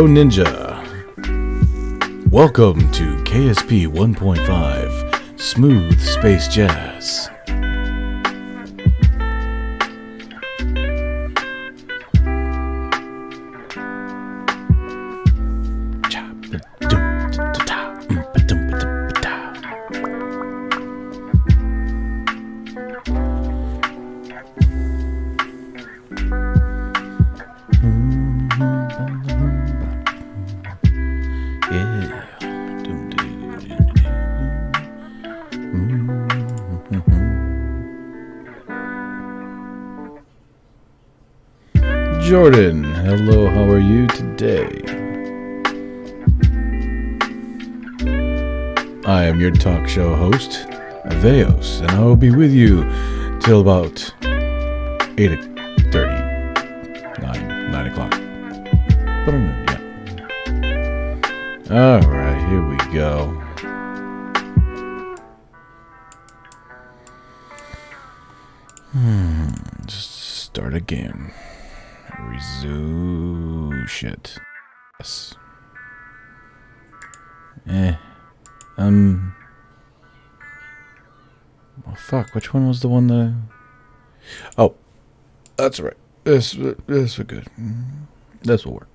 Hello Ninja. Welcome to KSP 1.5 Smooth Space Jazz. Jordan, hello, how are you today? I am your talk show host, Aveos, and I will be with you till about 8:30, 9 o'clock. But yeah. Alright, here we go. Just start again. Resume shit. Yes. Well, fuck. Which one was the one that? Oh, that's right. This was good. This will work.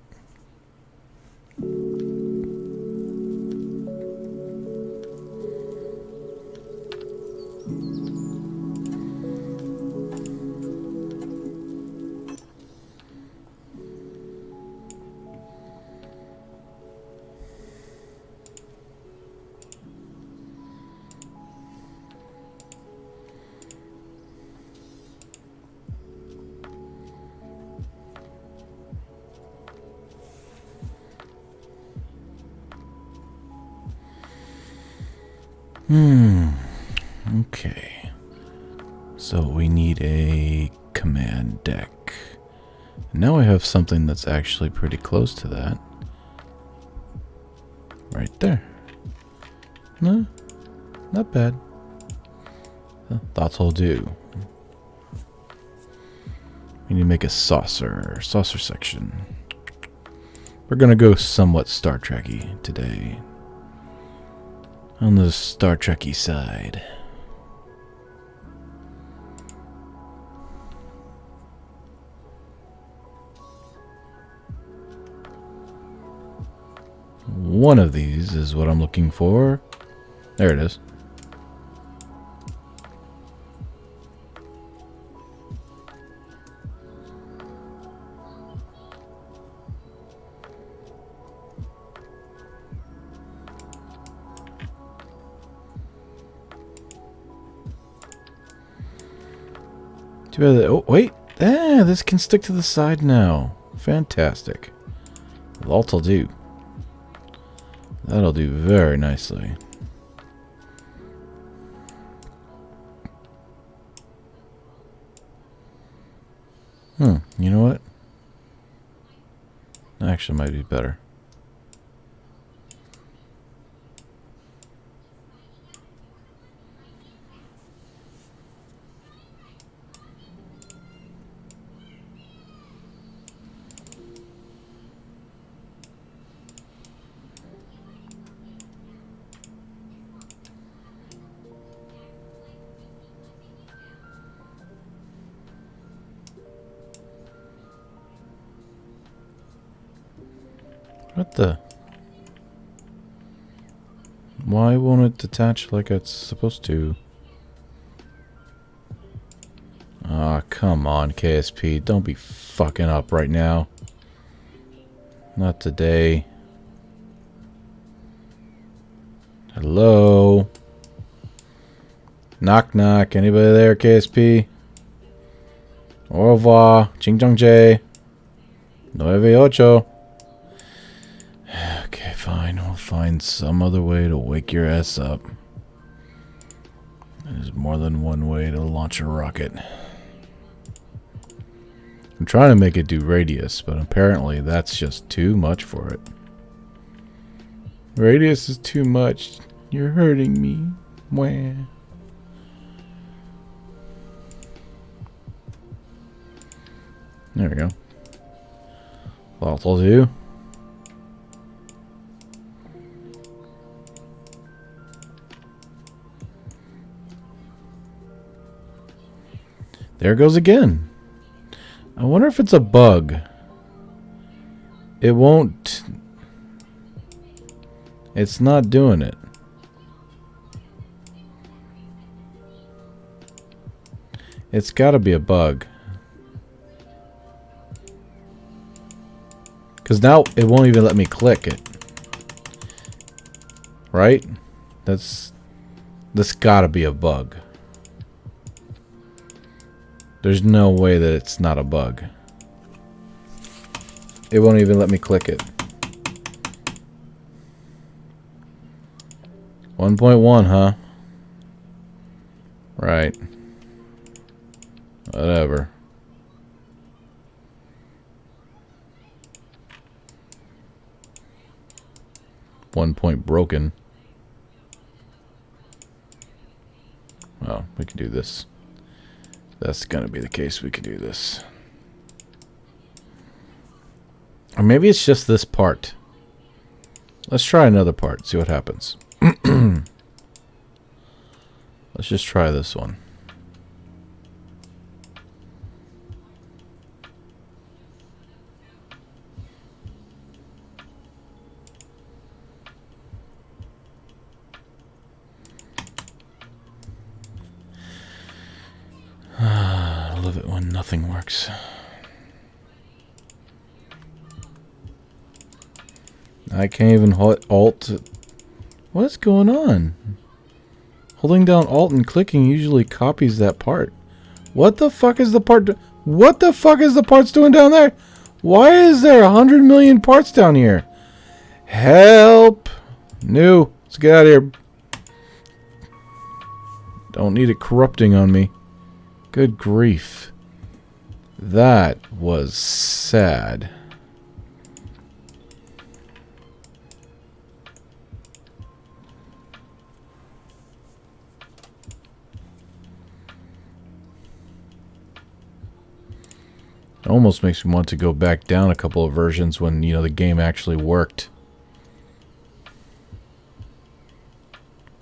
Okay. So we need a command deck. Now I have something that's actually pretty close to that. Right there. No, not bad. That'll do. We need to make a saucer section. We're gonna go somewhat Star Trek-y today. On the Star Trek-y side. One of these is what I'm looking for. There it is. Too bad that, oh, wait. This can stick to the side now. Fantastic. That'll do. That'll do very nicely. You know what? Actually, might be better. What the? Why won't it detach like it's supposed to? Ah, come on, KSP. Don't be fucking up right now. Not today. Hello? Knock knock. Anybody there, KSP? Au revoir. Ching chong jay. 98. Okay, fine. We'll find some other way to wake your ass up. There's more than one way to launch a rocket. I'm trying to make it do radius, but apparently that's just too much for it. Radius is too much. You're hurting me. Wah. There we go. That'll do. There it goes again. I wonder if it's a bug. It won't... It's not doing it. It's gotta be a bug. Because now it won't even let me click it. Right? That's gotta be a bug. There's no way that it's not a bug. It won't even let me click it. 1.1, huh? Right. Whatever. One point broken. Oh, we can do this. That's gonna be the case. We can do this. Or maybe it's just this part. Let's try another part. See what happens. Let's just try this one. I love it when nothing works. I can't even alt. What is going on? Holding down alt and clicking usually copies that part. What the fuck is the part? What the fuck is the parts doing down there? Why is there 100 million parts down here? Help! No, let's get out of here. Don't need it corrupting on me. Good grief. That was sad. It almost makes me want to go back down a couple of versions when, you know, the game actually worked.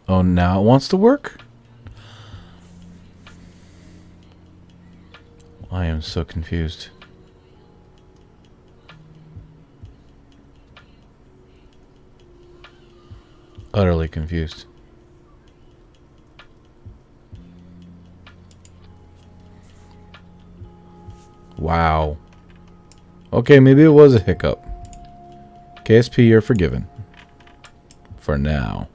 Oh, now it wants to work? I am so confused. Utterly confused. Wow. Okay, maybe it was a hiccup. KSP, you're forgiven. For now.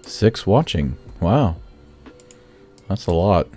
Six watching. Wow. That's a lot.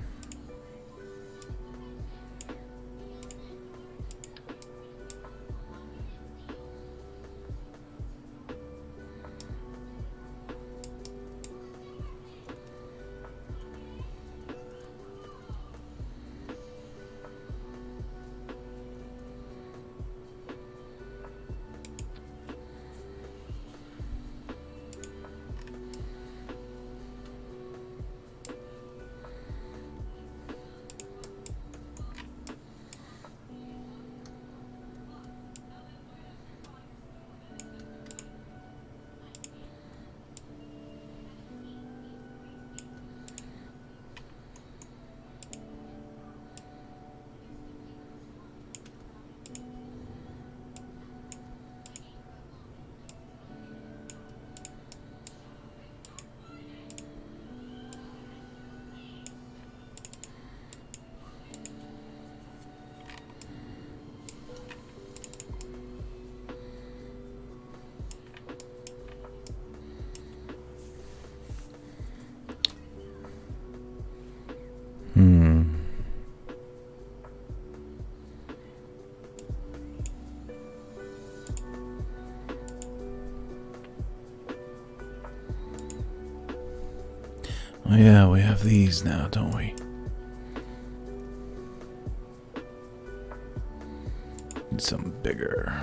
Oh yeah, we have these now, don't we? Need something bigger.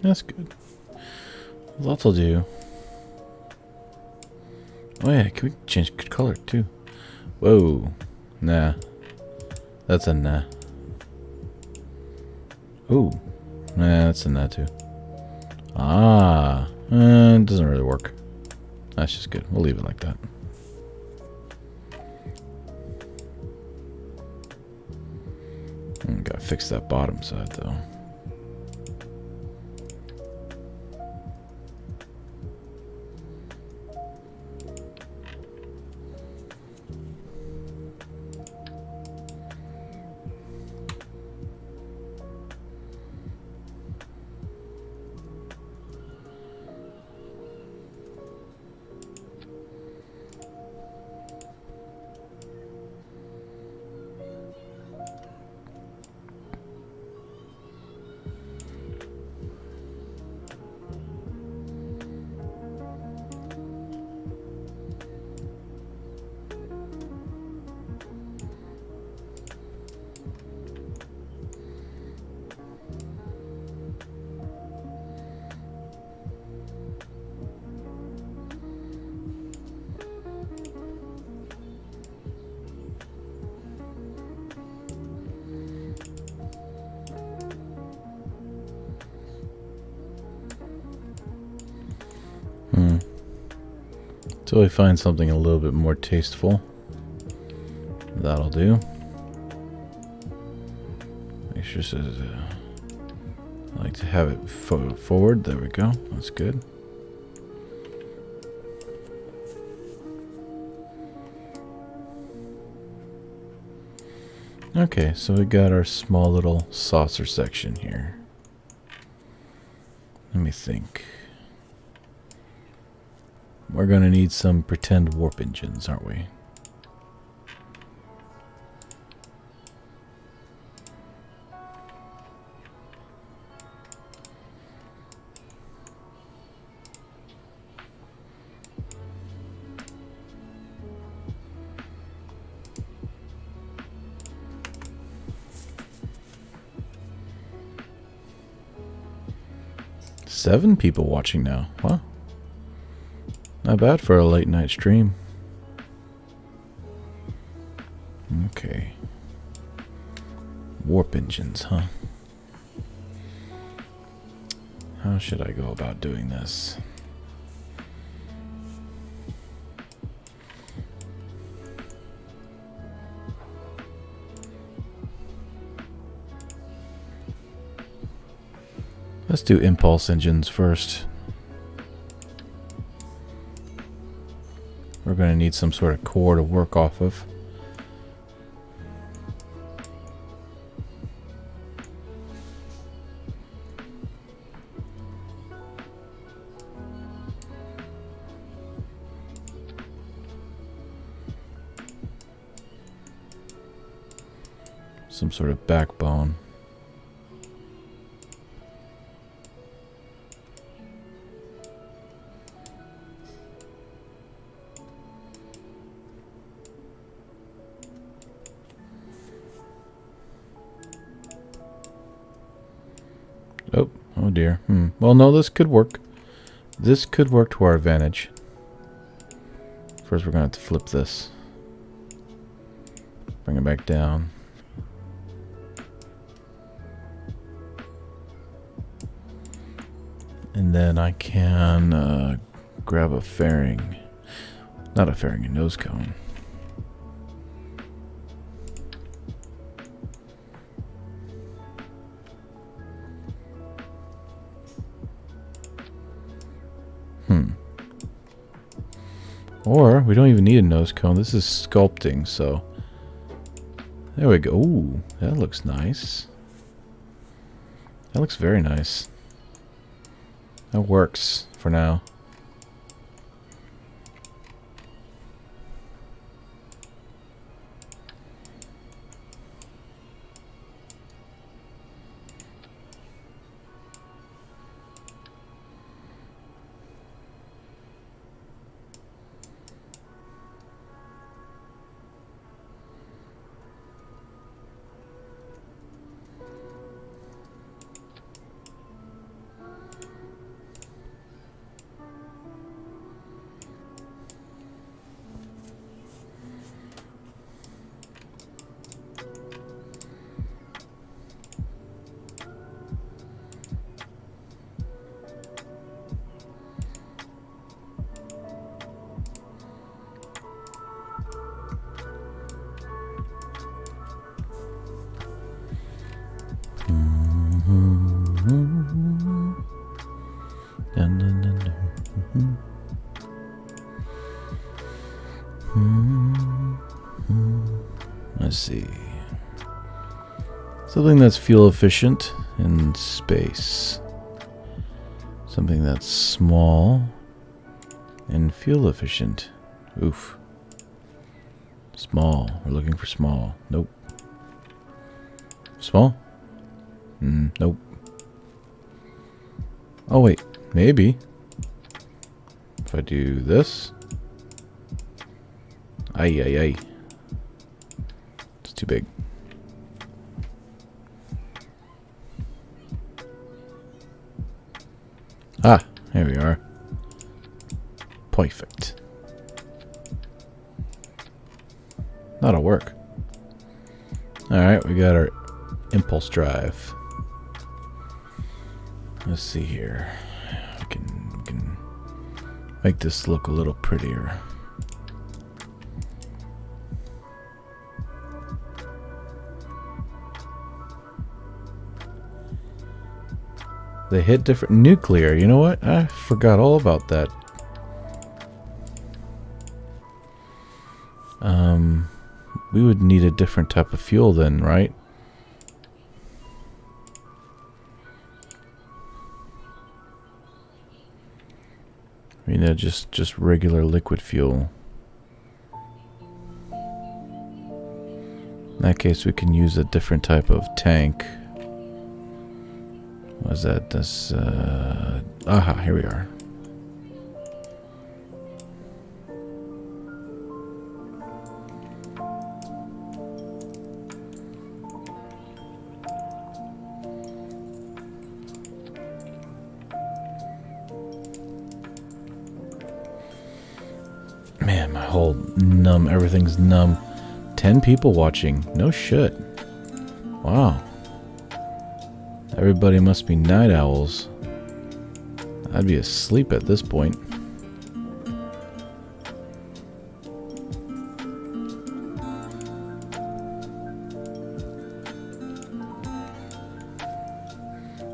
That's good. Lots will do. Oh yeah, can we change color too? Whoa. Nah. That's a nah. Ooh. Nah, that's a nah too. Ah. It doesn't really work. That's just good. We'll leave it like that. Gotta fix that bottom side though. Until we find something a little bit more tasteful. That'll do. Make sure it says, I like to have it forward. There we go. That's good. Okay, so we got our small little saucer section here. Let me think. We're going to need some pretend warp engines, aren't we? Seven people watching now. Wow. Not bad for a late night stream. Okay. Warp engines, huh? How should I go about doing this? Let's do impulse engines first. We're going to need some sort of core to work off of. Some sort of backbone. Oh dear. Well, no, this could work. This could work to our advantage. First, we're going to have to flip this. Bring it back down. And then I can grab a fairing. Not a fairing, a nose cone. Or, we don't even need a nose cone. This is sculpting, so... There we go. Ooh, that looks nice. That looks very nice. That works for now. Let's see. Something that's fuel efficient in space. Something that's small and fuel efficient. Oof. Small. We're looking for small. Nope. Small? Nope. Oh wait, maybe. If I do this. Ay, ay, ay. It's too big. Ah, here we are. Perfect. That'll work. Alright, we got our impulse drive. Let's see here. We can make this look a little prettier. They hit different nuclear. You know what? I forgot all about that. We would need a different type of fuel then, right? I mean, just regular liquid fuel. In that case, we can use a different type of tank. What is that? This, aha, here we are. Man, my whole numb, everything's numb. 10 people watching. No shit. Wow. Everybody must be night owls. I'd be asleep at this point.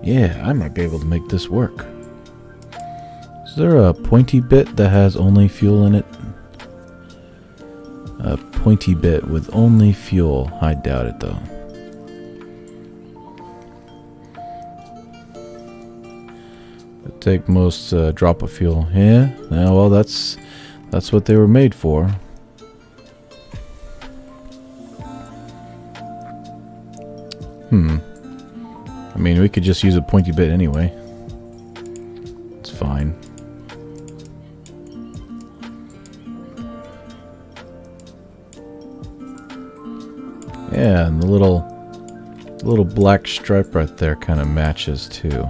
Yeah, I might be able to make this work. Is there a pointy bit that has only fuel in it? A pointy bit with only fuel. I doubt it though. Take most drop of fuel. Yeah, well that's what they were made for. I mean, we could just use a pointy bit anyway. It's fine. Yeah, and the little black stripe right there kind of matches too.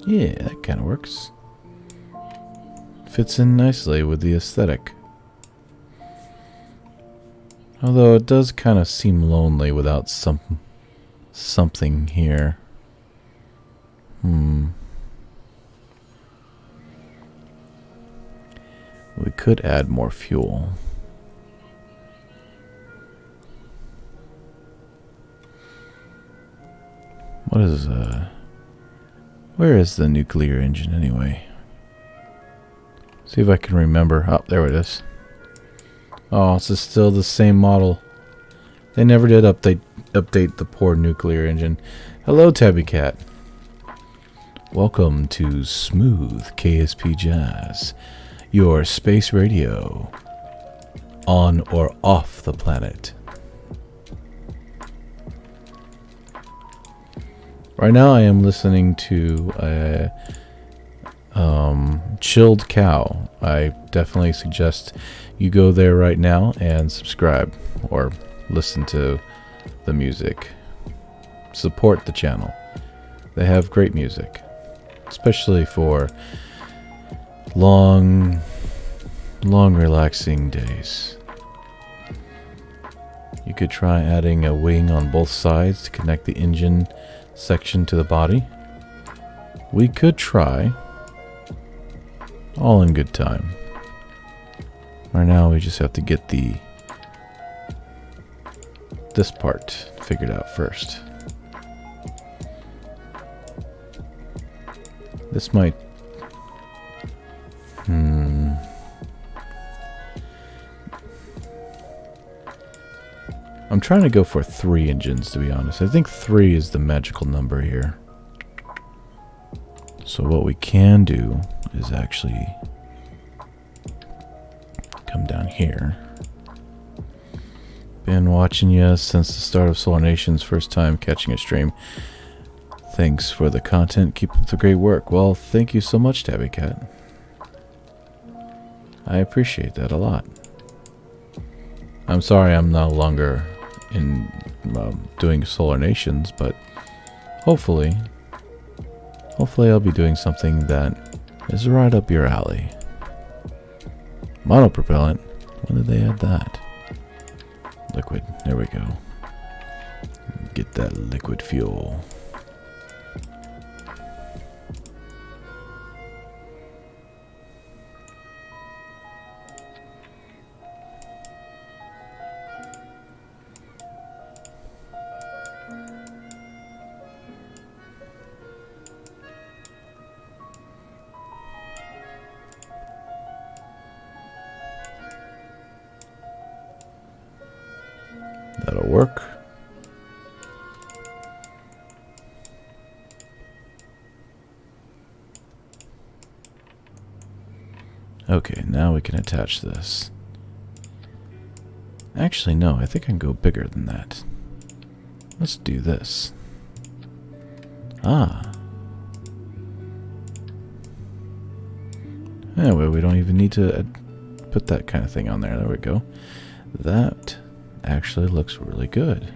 Yeah, that kind of works. Fits in nicely with the aesthetic. Although it does kind of seem lonely without something here. We could add more fuel. What is, where is the nuclear engine anyway? See if I can remember. Oh, there it is. Oh, this is still the same model. They never did update the poor nuclear engine. Hello, Tabby Cat. Welcome to Smooth KSP Jazz, your space radio, on or off the planet. Right now I am listening to Chilled Cow. I definitely suggest you go there right now and subscribe or listen to the music. Support the channel. They have great music, especially for long relaxing days. You could try adding a wing on both sides to connect the engine section to the body. We could try. All in good time. Right now we just have to get this part figured out first. This might I'm trying to go for 3 engines, to be honest. I think 3 is the magical number here. So what we can do is actually come down here. Been watching you since the start of Solar Nation's first time catching a stream. Thanks for the content. Keep up the great work. Well, thank you so much, Tabby Cat. I appreciate that a lot. I'm sorry I'm no longer in doing Solar Nations, but hopefully I'll be doing something that is right up your alley. Monopropellant. When did they add that? Liquid. There we go. Get that liquid fuel. That'll work. Okay, now we can attach this. Actually, no, I think I can go bigger than that. Let's do this. Ah. Anyway, we don't even need to put that kind of thing on there. There we go. That actually looks really good.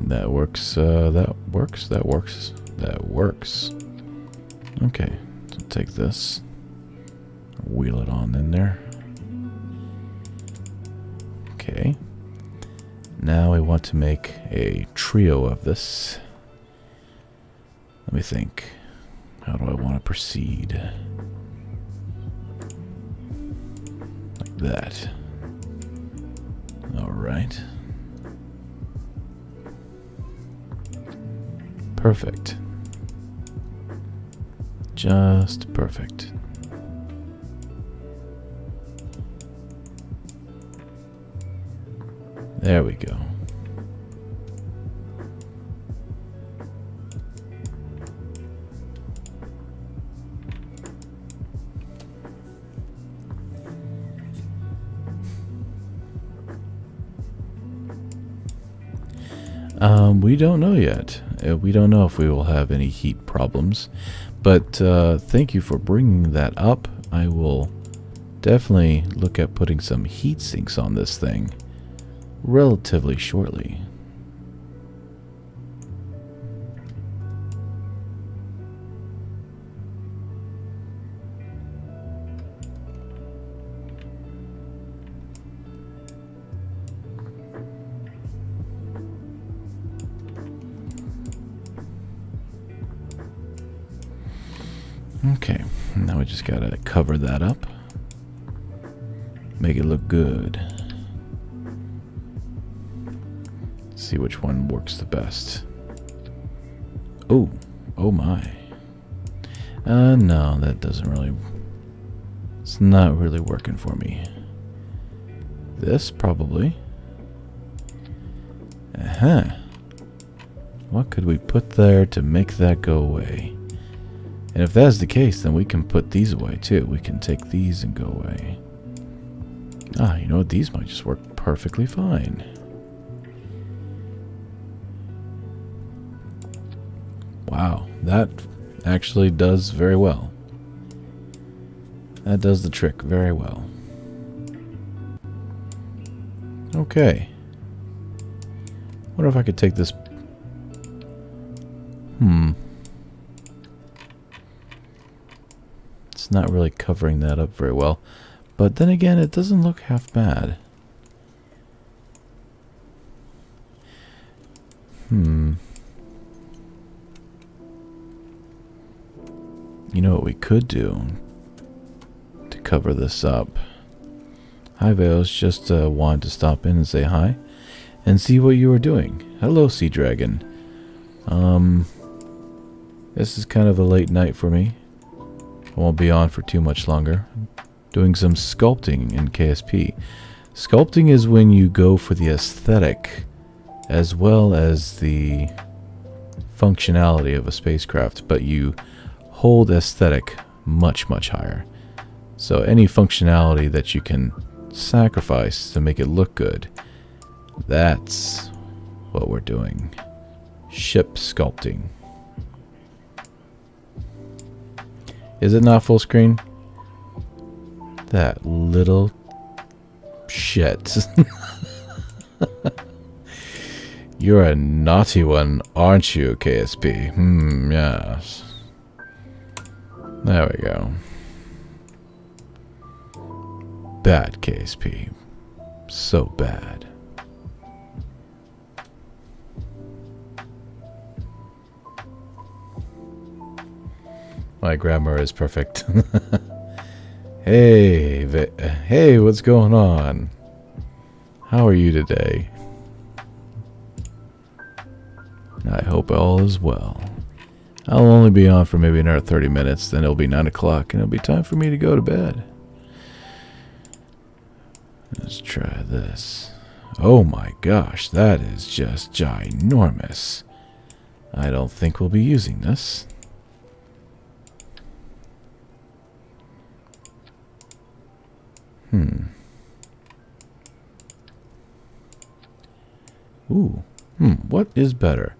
That works, that works. Okay, so take this, wheel it on in there. Okay, now we want to make a trio of this. Let me think. How do I want to proceed? Like that. All right. Perfect. Just perfect. There we go. We don't know yet. We don't know if we will have any heat problems, but thank you for bringing that up. I will definitely look at putting some heat sinks on this thing relatively shortly. Okay, now we just gotta cover that up. Make it look good. See which one works the best. Oh, oh my. No, that doesn't really... It's not really working for me. This, probably. Uh-huh. What could we put there to make that go away? And if that's the case, then we can put these away, too. We can take these and go away. Ah, you know what? These might just work perfectly fine. Wow, that actually does very well. That does the trick very well. Okay. Wonder if I could take this... It's not really covering that up very well. But then again, it doesn't look half bad. You know what we could do to cover this up? Hi, Vales. Just wanted to stop in and say hi and see what you were doing. Hello, Sea Dragon. This is kind of a late night for me. I won't be on for too much longer. Doing some sculpting in KSP. Sculpting is when you go for the aesthetic as well as the functionality of a spacecraft, but you hold aesthetic much, much higher. So any functionality that you can sacrifice to make it look good, that's what we're doing. Ship sculpting. Is it not full screen? That little shit. You're a naughty one, aren't you, KSP? Yes. There we go. Bad KSP. So bad. My grammar is perfect. Hey, hey, what's going on? How are you today? I hope all is well. I'll only be on for maybe another 30 minutes, then it'll be 9 o'clock, and it'll be time for me to go to bed. Let's try this. Oh my gosh, that is just ginormous. I don't think we'll be using this. Ooh. What is better?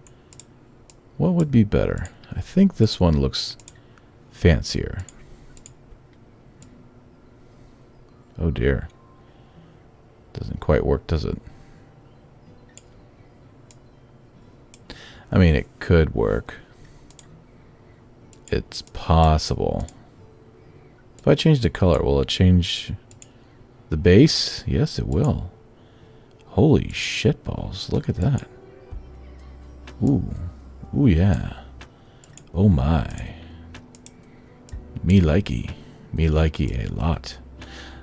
What would be better? I think this one looks fancier. Oh dear. Doesn't quite work, does it? I mean, it could work. It's possible. If I change the color, will it change the base? Yes, it will. Holy shitballs, look at that. Ooh. Ooh, yeah. Oh my. Me likey. Me likey a lot.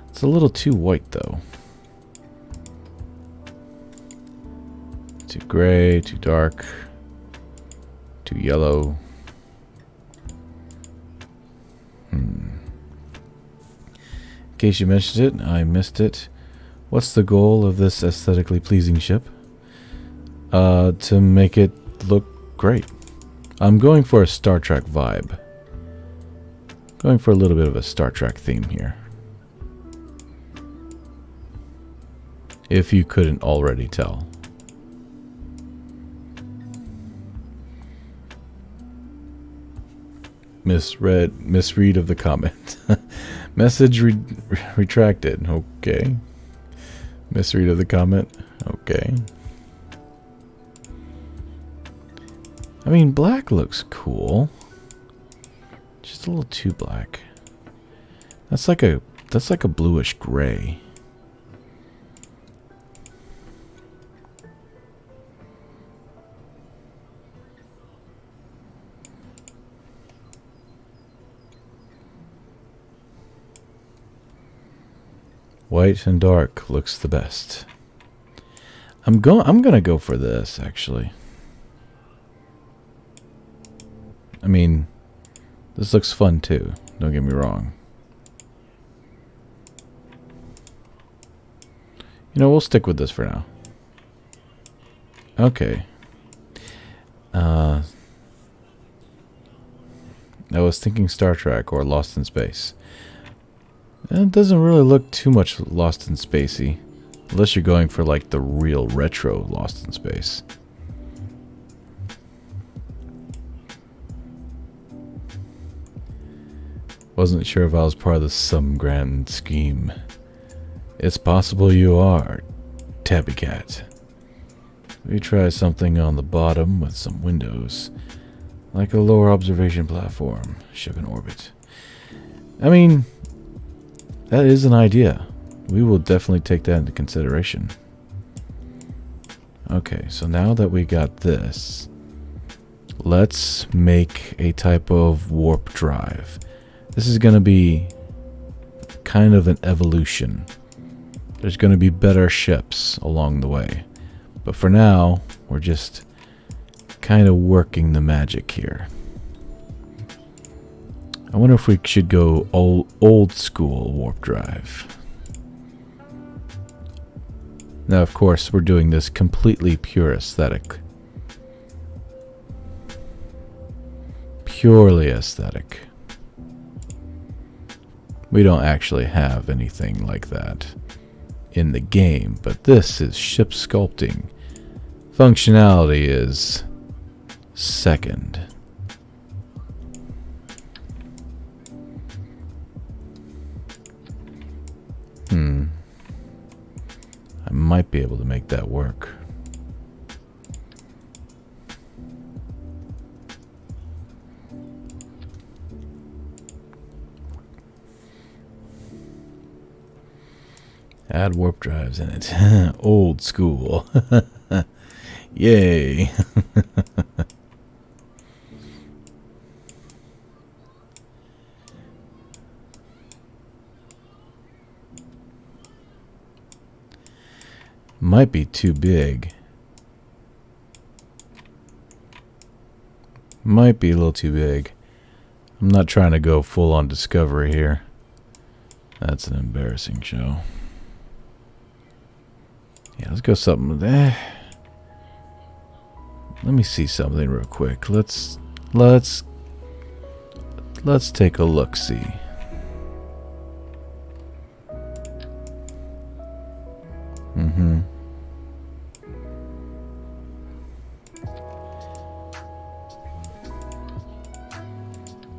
It's a little too white, though. Too gray, too dark, too yellow. In case you mentioned it, I missed it. What's the goal of this aesthetically pleasing ship? To make it look great. I'm going for a Star Trek vibe. Going for a little bit of a Star Trek theme here. If you couldn't already tell. Misread of the comment. Message retracted. Okay. Misread of the comment. Okay. I mean, black looks cool. Just a little too black. That's like a bluish gray. White and dark looks the best. I'm gonna go for this, actually. I mean, this looks fun too, don't get me wrong. You know, we'll stick with this for now. Okay. I was thinking Star Trek or Lost in Space. It doesn't really look too much Lost in Spacey. Unless you're going for like the real retro Lost in Space. Wasn't sure if I was part of some grand scheme. It's possible you are, Tabby Cat. We try something on the bottom with some windows. Like a lower observation platform, ship in orbit. I mean, that is an idea. We will definitely take that into consideration. Okay, so now that we got this, let's make a type of warp drive. This is going to be kind of an evolution. There's going to be better ships along the way. But for now, we're just kind of working the magic here. I wonder if we should go old school warp drive. Now, of course, we're doing this completely pure aesthetic. Purely aesthetic. We don't actually have anything like that in the game, but this is ship sculpting. Functionality is second. I might be able to make that work. Add warp drives in it. Old school. Yay. Might be too big. Might be a little too big. I'm not trying to go full on Discovery here. That's an embarrassing show. Yeah, let's go something. Let me see something real quick. Let's take a look-see.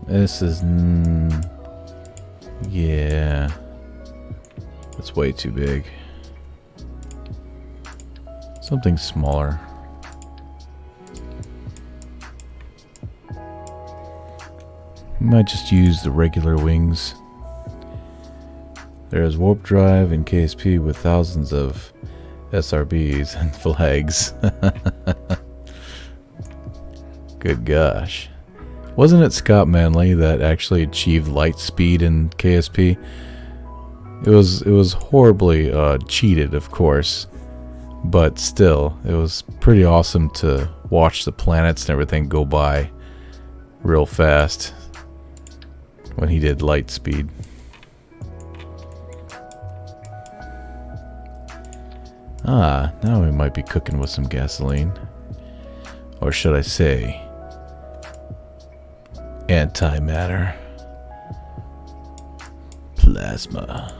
This is yeah. That's way too big. Something smaller. Might just use the regular wings. There's warp drive and KSP with thousands of SRBs and flags. Good gosh. Wasn't it Scott Manley that actually achieved light speed in KSP? It was horribly cheated, of course, but still, it was pretty awesome to watch the planets and everything go by real fast when he did light speed. Ah, now we might be cooking with some gasoline. Or should I say, antimatter. Plasma.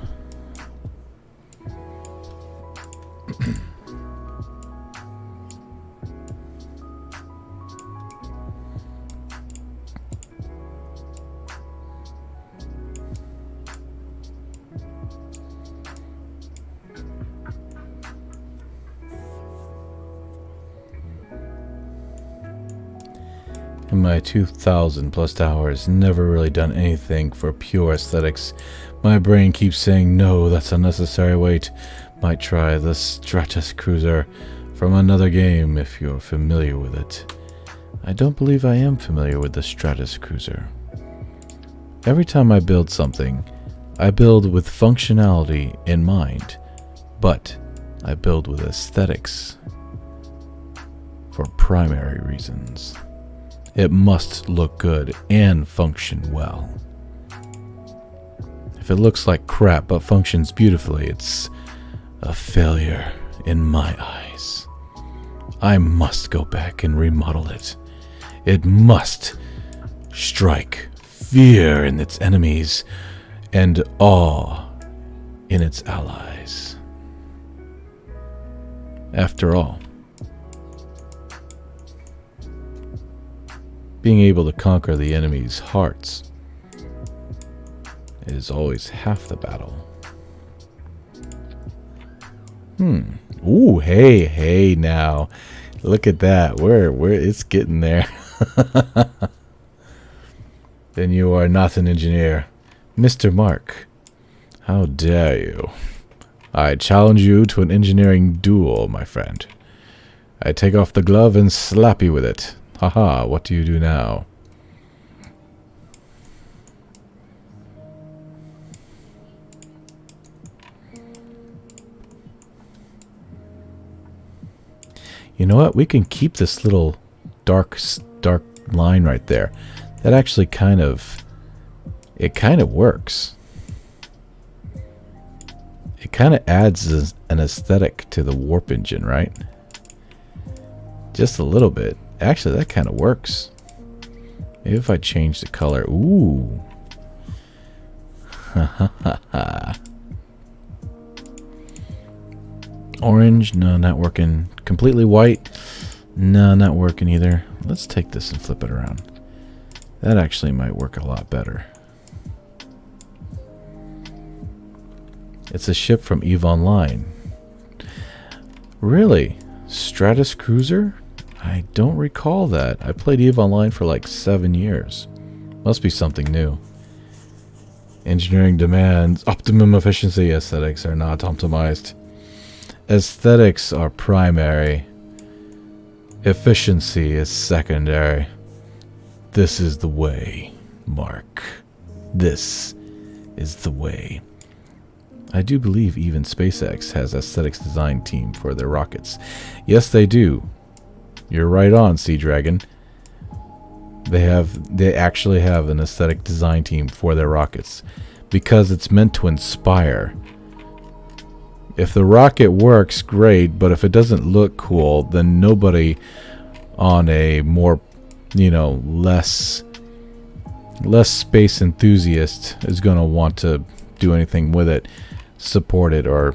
In my 2,000 plus hours, never really done anything for pure aesthetics. My brain keeps saying, no, that's unnecessary. Wait, might try the Stratus Cruiser from another game if you're familiar with it. I don't believe I am familiar with the Stratus Cruiser. Every time I build something, I build with functionality in mind, but I build with aesthetics for primary reasons. It must look good and function well. If it looks like crap but functions beautifully, it's a failure in my eyes. I must go back and remodel it. It must strike fear in its enemies and awe in its allies. After all, being able to conquer the enemy's hearts is always half the battle. Ooh, hey now. Look at that. Where it's getting there. Then you are not an engineer. Mr. Mark, how dare you? I challenge you to an engineering duel, my friend. I take off the glove and slap you with it. Haha, what do you do now? You know what? We can keep this little dark line right there. That actually kind of works. It kind of adds an aesthetic to the warp engine, right? Just a little bit. Actually, that kind of works. Maybe if I change the color. Ooh. Orange, no, not working. Completely white, no, not working either. Let's take this and flip it around. That actually might work a lot better. It's a ship from EVE Online. Really? Stratus Cruiser? I don't recall that. I played EVE Online for like 7 years. Must be something new. Engineering demands optimum efficiency. Aesthetics are not optimized. Aesthetics are primary. Efficiency is secondary. This is the way, Mark. This is the way. I do believe even SpaceX has aesthetics design team for their rockets. Yes, they do. You're right on, Sea Dragon. They actually have an aesthetic design team for their rockets because it's meant to inspire. If the rocket works, great, but if it doesn't look cool, then nobody on a more, less space enthusiast is going to want to do anything with it, support it, or,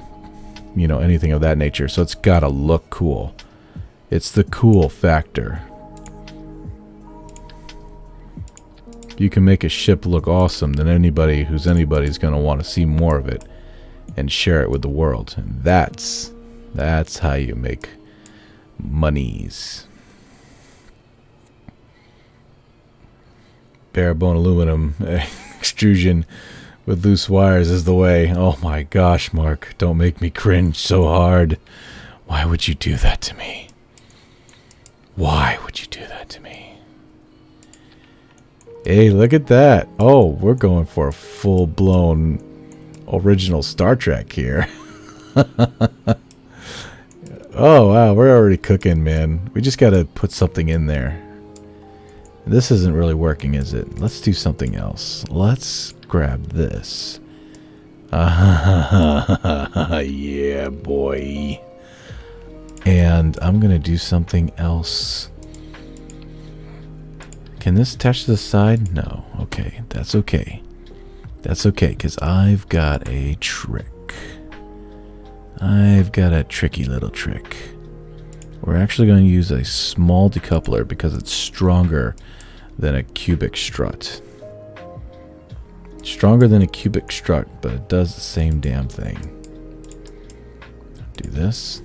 anything of that nature. So it's got to look cool. It's the cool factor. You can make a ship look awesome, then anybody who's anybody's going to want to see more of it and share it with the world. And that's how you make monies. Bare bone aluminum extrusion with loose wires is the way. Oh my gosh, Mark, don't make me cringe so hard. Why would you do that to me? Why would you do that to me? Hey, look at that. Oh, we're going for a full-blown original Star Trek here. Oh wow, we're already cooking, man. We just gotta put something in there. This isn't really working, is it? Let's do something else. Let's grab this. Yeah, boy. And I'm gonna do something else. Can this attach to the side? No. Okay, that's okay. That's okay, because I've got a trick. I've got a tricky little trick. We're actually going to use a small decoupler because it's stronger than a cubic strut. Stronger than a cubic strut, but it does the same damn thing. Do this.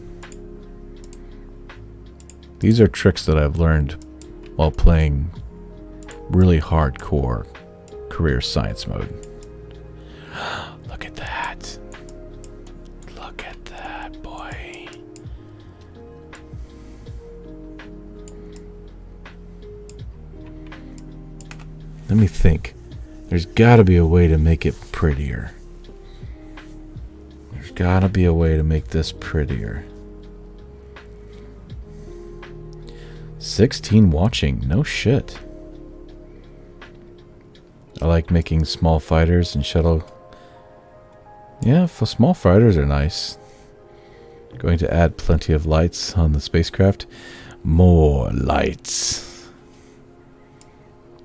These are tricks that I've learned while playing really hardcore career science mode. Look at that. Look at that, boy. Let me think. There's got to be a way to make it prettier. gotta be a way to make this prettier. 16 watching. No shit. I like making small fighters and shuttle. Yeah, for small fighters are nice. Going to add plenty of lights on the spacecraft. More lights.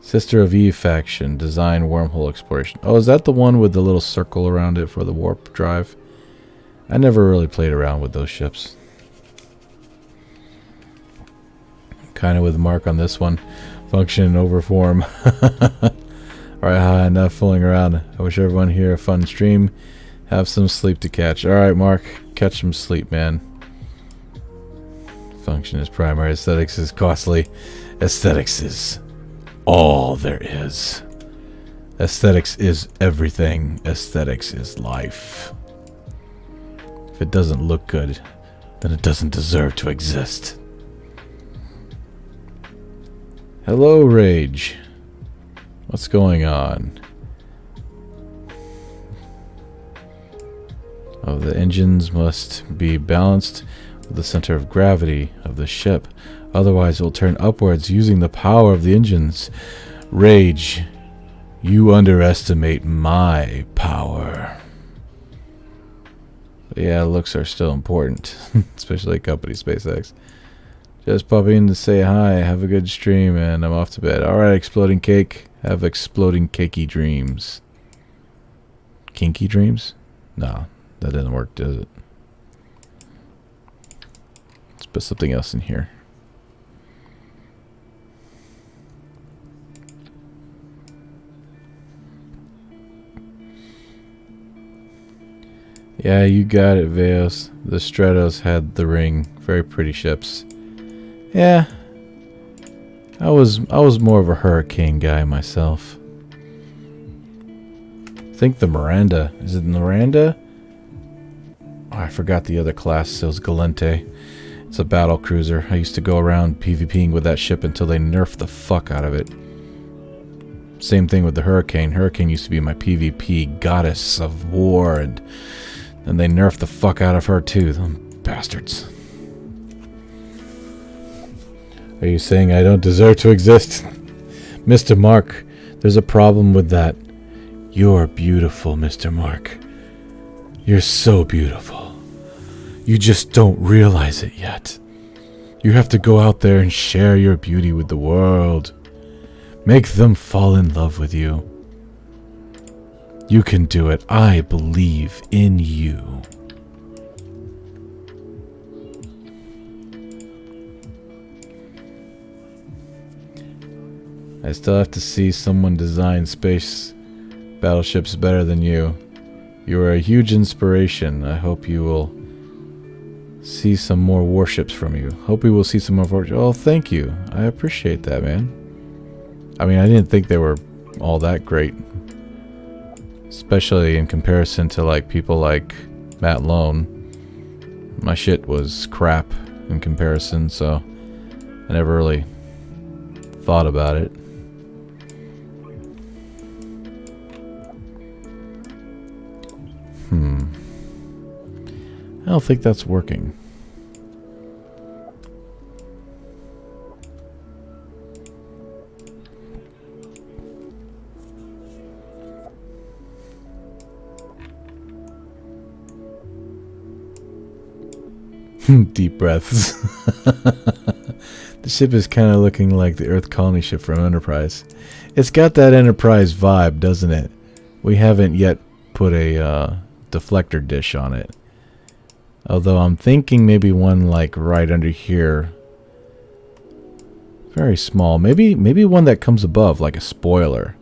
Sister of Eve faction. Design wormhole exploration. Oh, is that the one with the little circle around it for the warp drive? I never really played around with those ships. Kind of with Mark on this one. Function and overform. Alright, enough fooling around. I wish everyone here a fun stream. Have some sleep to catch. Alright, Mark. Catch some sleep, man. Function is primary. Aesthetics is costly. Aesthetics is all there is. Aesthetics is everything. Aesthetics is life. If it doesn't look good, then it doesn't deserve to exist. Hello, Rage. What's going on? Oh, the engines must be balanced with the center of gravity of the ship. Otherwise, it will turn upwards using the power of the engines. Rage, you underestimate my power. But yeah, looks are still important, especially company SpaceX. Just popping in to say hi. Have a good stream, and I'm off to bed. Alright, exploding cake. Have exploding cakey dreams. Kinky dreams? No, that doesn't work, does it? Let's put something else in here. Yeah, you got it, Veos. The Stratos had the ring. Very pretty ships. Yeah, I was more of a Hurricane guy myself. I think the Miranda. Is it the Miranda? Oh, I forgot the other class. It was Galente. It's a battle cruiser. I used to go around PvPing with that ship until they nerfed the fuck out of it. Same thing with the Hurricane. Hurricane used to be my PvP goddess of war, and they nerfed the fuck out of her too. Them bastards. Are you saying I don't deserve to exist? Mr. Mark, there's a problem with that. You're beautiful, Mr. Mark. You're so beautiful. You just don't realize it yet. You have to go out there and share your beauty with the world. Make them fall in love with you. You can do it. I believe in you. I still have to see someone design space battleships better than you. You are a huge inspiration. I hope you will see some more warships from you. Hope we will see some more warships. Oh, thank you. I appreciate that, man. I mean, I didn't think they were all that great. Especially in comparison to like people like Matt Lone. My shit was crap in comparison, so I never really thought about it. I don't think that's working. Deep breaths. The ship is kind of looking like the Earth colony ship from Enterprise. It's got that Enterprise vibe, doesn't it? We haven't yet put a deflector dish on it. Although I'm thinking maybe one like right under here. Very small. Maybe one that comes above, like a spoiler.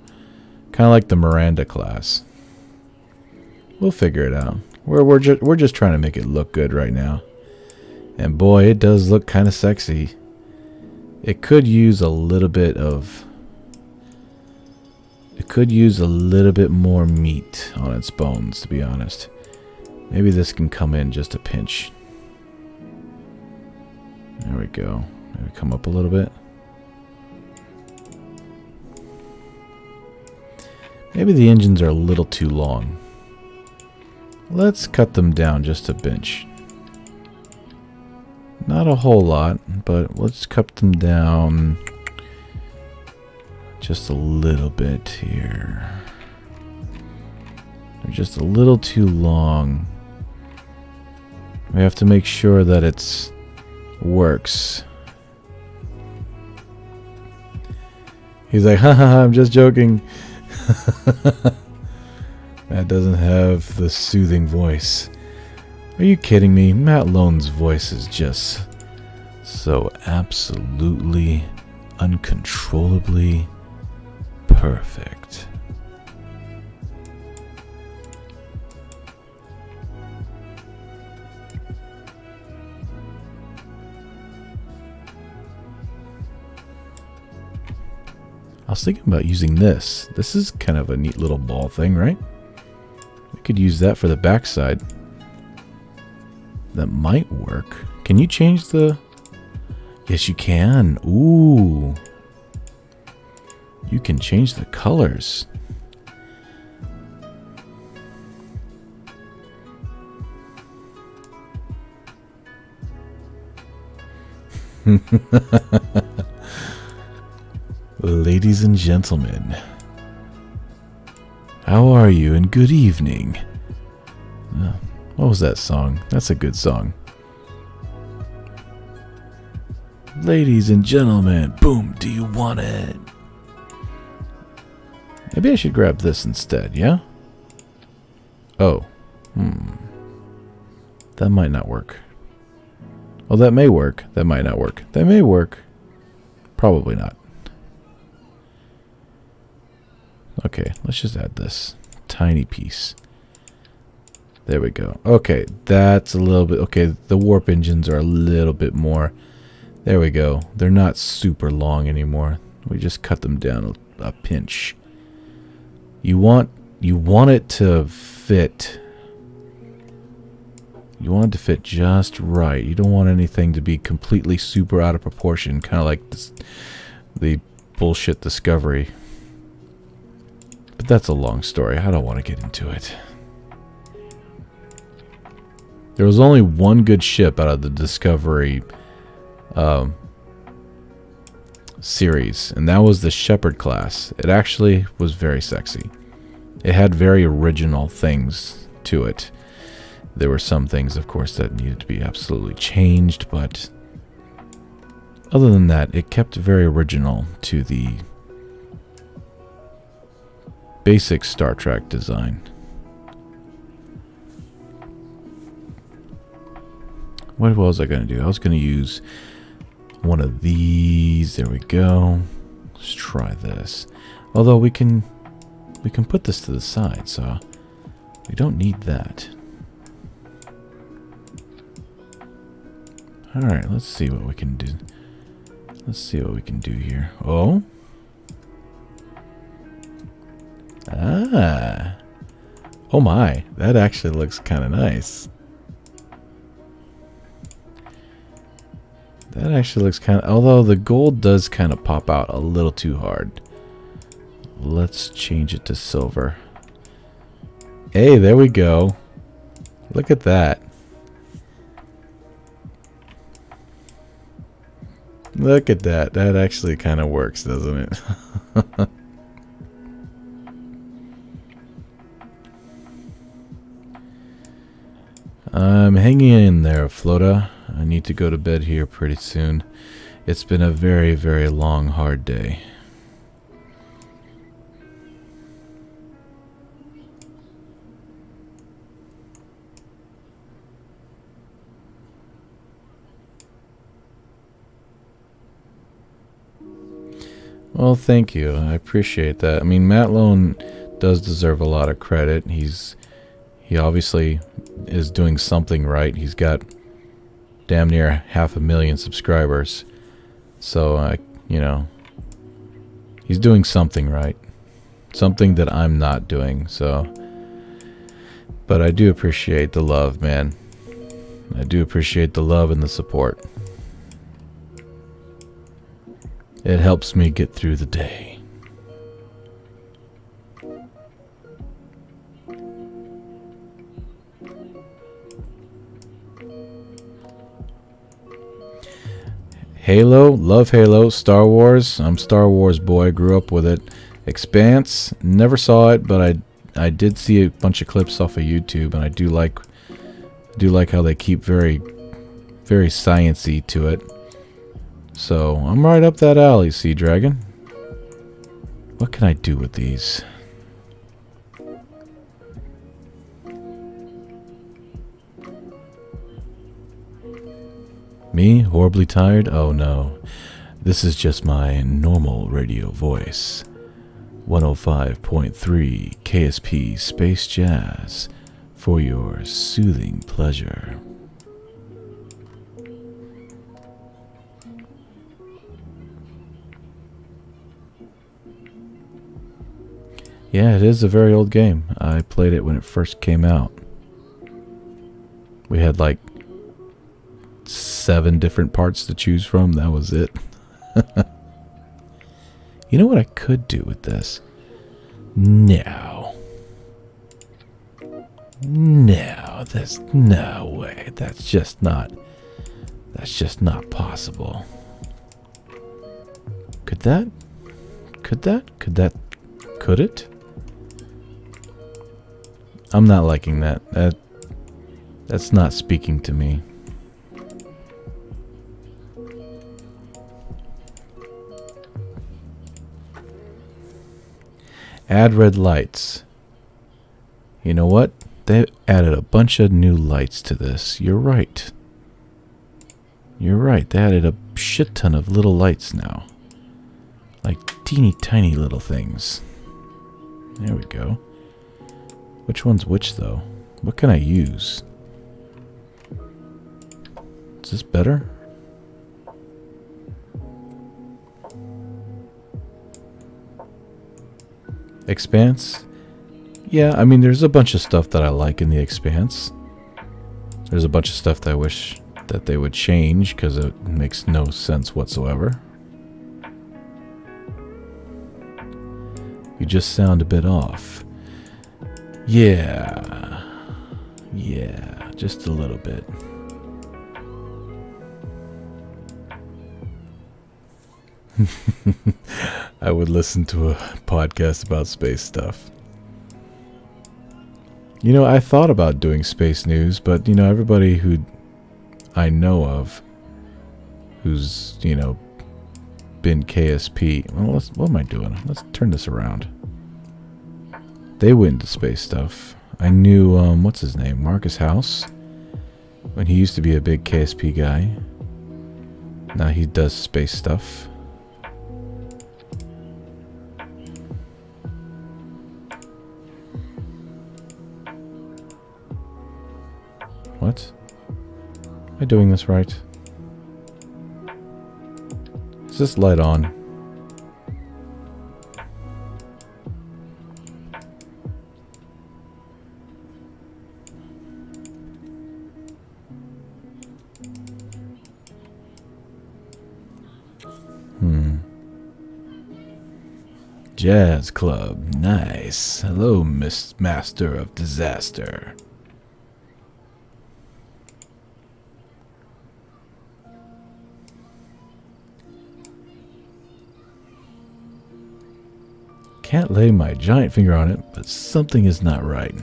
Kind of like the Miranda class. We'll figure it out. We're just trying to make it look good right now. And boy, it does look kind of sexy. It could use a little bit of... It could use a little bit more meat on its bones, to be honest. Maybe this can come in just a pinch. There we go. Maybe come up a little bit. Maybe the engines are a little too long. Let's cut them down just a pinch. Not a whole lot, but let's cut them down just a little bit here. They're just a little too long. We have to make sure that it works. He's like, haha, I'm just joking. Matt doesn't have the soothing voice. Are you kidding me? Matt Lone's voice is just so absolutely, uncontrollably perfect. I was thinking about using this. This is kind of a neat little ball thing, right? We could use that for the backside. That might work. Can you change the... Yes, you can. Ooh. You can change the colors. Ladies and gentlemen, how are you and good evening? What was that song? That's a good song. Ladies and gentlemen, boom, do you want it? Maybe I should grab this instead, yeah? Oh, that might not work. Oh, that may work. That might not work. That may work. Probably not. Okay, let's just add this tiny piece. There we go. Okay, that's a little bit... Okay, the warp engines are a little bit more... There we go. They're not super long anymore. We just cut them down a pinch. You want it to fit... You want it to fit just right. You don't want anything to be completely super out of proportion. Kind of like this, the bullshit Discovery. But that's a long story. I don't want to get into it. There was only one good ship out of the Discovery series, and that was the Shepherd class. It actually was very sexy. It had very original things to it. There were some things, of course, that needed to be absolutely changed, but other than that, it kept very original to the basic Star Trek design. What was I going to do? I was going to use one of these. There we go. Let's try this. Although we can put this to the side, so we don't need that. All right, let's see what we can do. Let's see what we can do here. Oh. Ah. Oh my, that actually looks kind of nice. That actually looks kind of... Although the gold does kind of pop out a little too hard. Let's change it to silver. Hey, there we go. Look at that. Look at that. That actually kind of works, doesn't it? I'm hanging in there, Flota. I need to go to bed here pretty soon. It's been a very, very long, hard day. Well, thank you. I appreciate that. I mean, Matt Lone does deserve a lot of credit. He obviously is doing something right. He's got damn near 500,000 subscribers. So, you know, he's doing something right. Something that I'm not doing, so. But I do appreciate the love, man. I do appreciate the love and the support. It helps me get through the day. Halo, love Halo. Star Wars, I'm Star Wars boy, grew up with it. Expanse, never saw it, but I did see a bunch of clips off of YouTube, and I do like how they keep very sciencey to it. So I'm right up that alley, Sea Dragon. What can I do with these? Me? Horribly tired? Oh no. This is just my normal radio voice. 105.3 KSP Space Jazz for your soothing pleasure. Yeah, it is a very old game. I played it when it first came out. We had like 7 different parts to choose from. That was it. You know what I could do with this? No. No, there's no way. That's just not possible. Could it? I'm not liking that. That's not speaking to me. Add red lights. You know what? They added a bunch of new lights to this. You're right. You're right. They added a shit ton of little lights now. Like teeny tiny little things. There we go. Which one's which though? What can I use? Is this better? Expanse? Yeah, I mean, there's a bunch of stuff that I like in the Expanse. There's a bunch of stuff that I wish that they would change because it makes no sense whatsoever. You just sound a bit off. Yeah. Yeah, just a little bit. I would listen to a podcast about space stuff. You know, I thought about doing space news, but, you know, everybody who I know of who's, you know, been KSP... Well, what am I doing? Let's turn this around. They went into space stuff. I knew, what's his name? Marcus House. When he used to be a big KSP guy. Now he does space stuff. What? Am I doing this right? Is this light on? Jazz Club. Nice. Hello, Miss Master of Disaster. Can't lay my giant finger on it, but something is not right.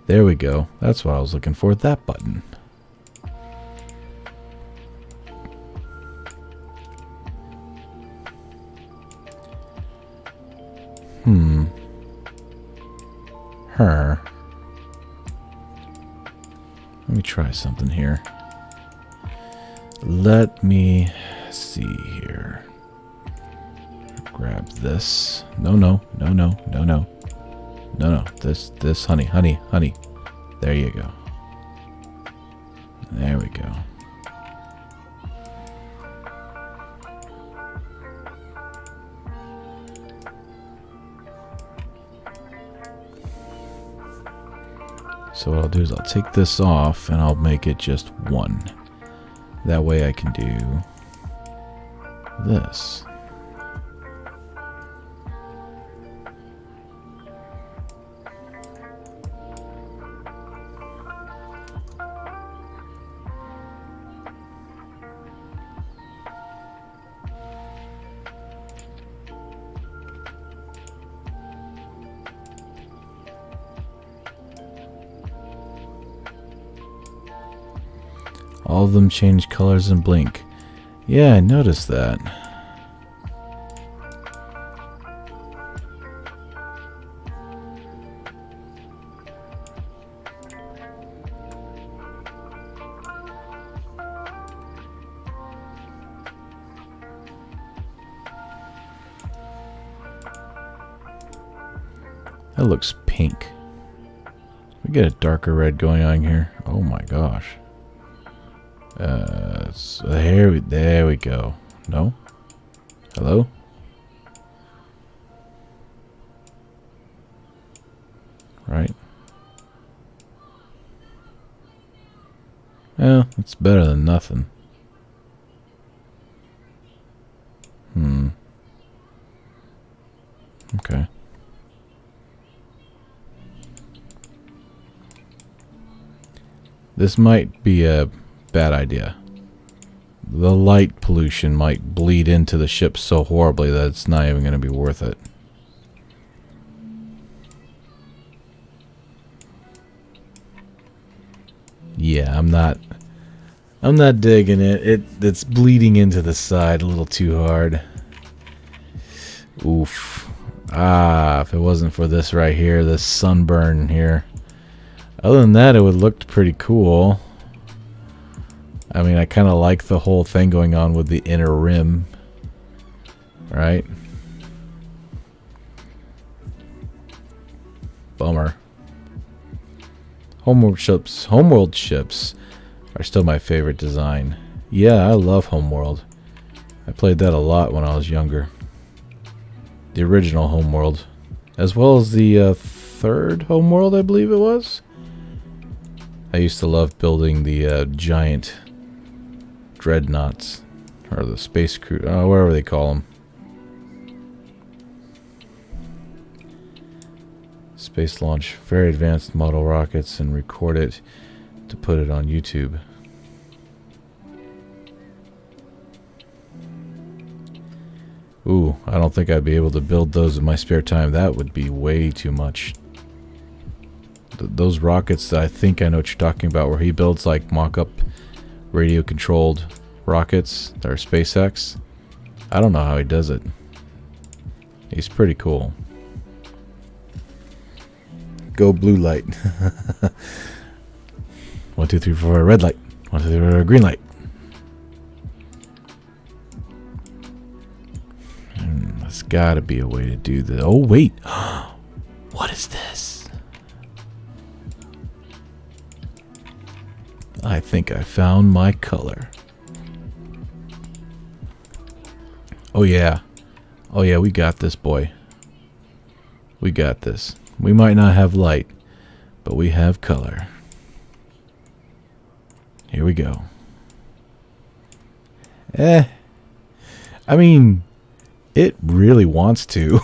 There we go. That's what I was looking for, that button. Her. Let me try something here. Let me see here. Grab this. No. This, honey. There you go. There we go. So what I'll do is I'll take this off and I'll make it just one. That way I can do this. All of them change colors and blink. Yeah, I noticed that. That looks pink. We get a darker red going on here. Oh my gosh. So there we go. No? Hello? Right. Well, it's better than nothing. Okay. This might be a bad idea. The light pollution might bleed into the ship so horribly that it's not even going to be worth it. Yeah, I'm not digging it. It's bleeding into the side a little too hard. Oof. Ah, if it wasn't for this right here, this sunburn here. Other than that, it would look pretty cool. I mean, I kind of like the whole thing going on with the inner rim. Right? Bummer. Homeworld ships are still my favorite design. Yeah, I love Homeworld. I played that a lot when I was younger. The original Homeworld. As well as the third Homeworld, I believe it was. I used to love building the giant dreadnoughts, or the space crew, whatever they call them. Space launch very advanced model rockets and record it to put it on YouTube. Ooh, I don't think I'd be able to build those in my spare time. That would be way too much. Those rockets, I think I know what you're talking about, where he builds like mock-up radio-controlled rockets that are SpaceX. I don't know how he does it. He's pretty cool. Go blue light. 1, 2, 3, 4, red light. 1, 2, 3, 4, green light. There's gotta be a way to do this. Oh, wait. What is this? I think I found my color. Oh yeah. Oh yeah, we got this, boy. We got this. We might not have light, but we have color. Here we go. I mean, it really wants to.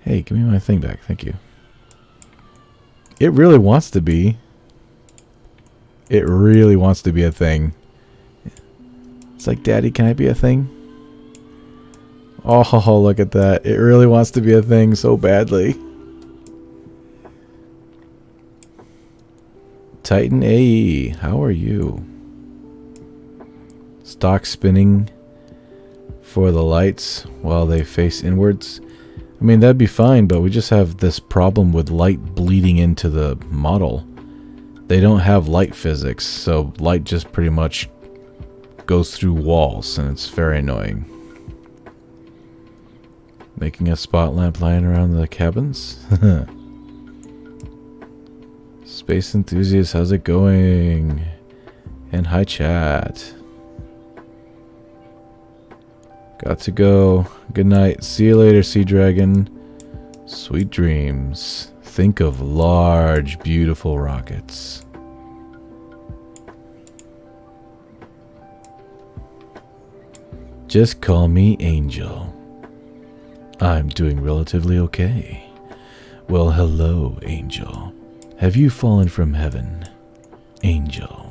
Hey, give me my thing back. Thank you. It really wants to be. It really wants to be a thing. It's like, Daddy, can I be a thing? Oh, look at that. It really wants to be a thing so badly. Titan AE, how are you? Stock spinning for the lights while they face inwards. I mean, that'd be fine, but we just have this problem with light bleeding into the model. They don't have light physics, so light just pretty much goes through walls, and it's very annoying. Making a spot lamp lying around the cabins. Space enthusiast, how's it going? And hi chat. Got to go. Good night. See you later, Sea Dragon. Sweet dreams. Think of large, beautiful rockets. Just call me Angel. I'm doing relatively okay. Well, hello, Angel. Have you fallen from heaven, Angel?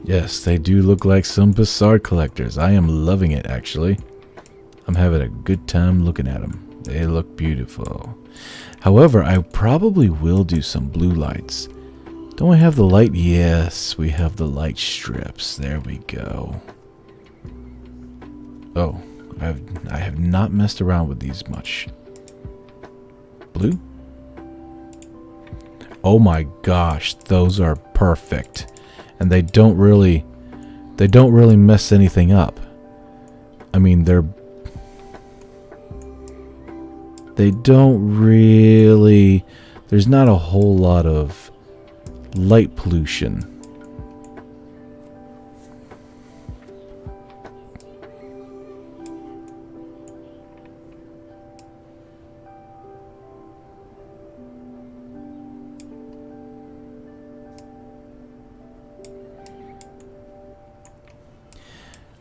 Yes, they do look like some bizarre collectors. I am loving it, actually. I'm having a good time looking at them. They look beautiful. However, I probably will do some blue lights. Don't we have the light? Yes, we have the light strips. There we go. Oh, I have not messed around with these much. Blue? Oh my gosh, those are perfect. And they don't really mess anything up. I mean, they don't really, there's not a whole lot of light pollution.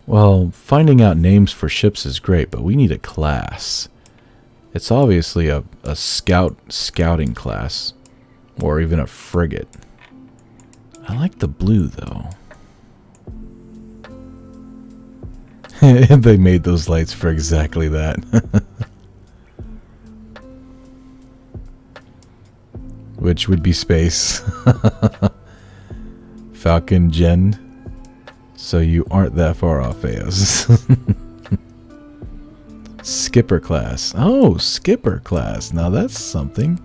Well, finding out names for ships is great, but we need a class. It's obviously a scouting class, or even a frigate. I like the blue, though. They made those lights for exactly that. Which would be space. Falcon Gen. So you aren't that far off, Eos. Skipper class. Oh, skipper class. Now that's something.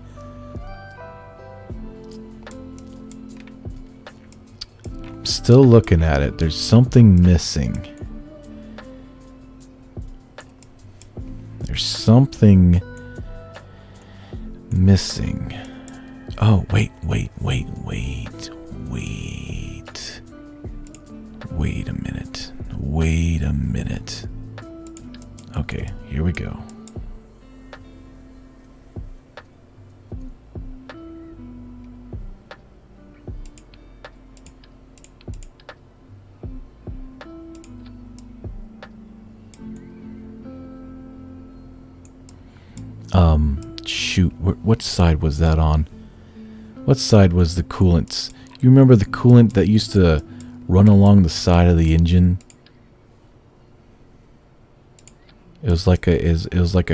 Still looking at it. There's something missing. There's something missing. Oh, wait. Wait a minute. Wait a minute. Okay, here we go. Shoot, what side was that on? What side was the coolant? You remember the coolant that used to run along the side of the engine? It was like a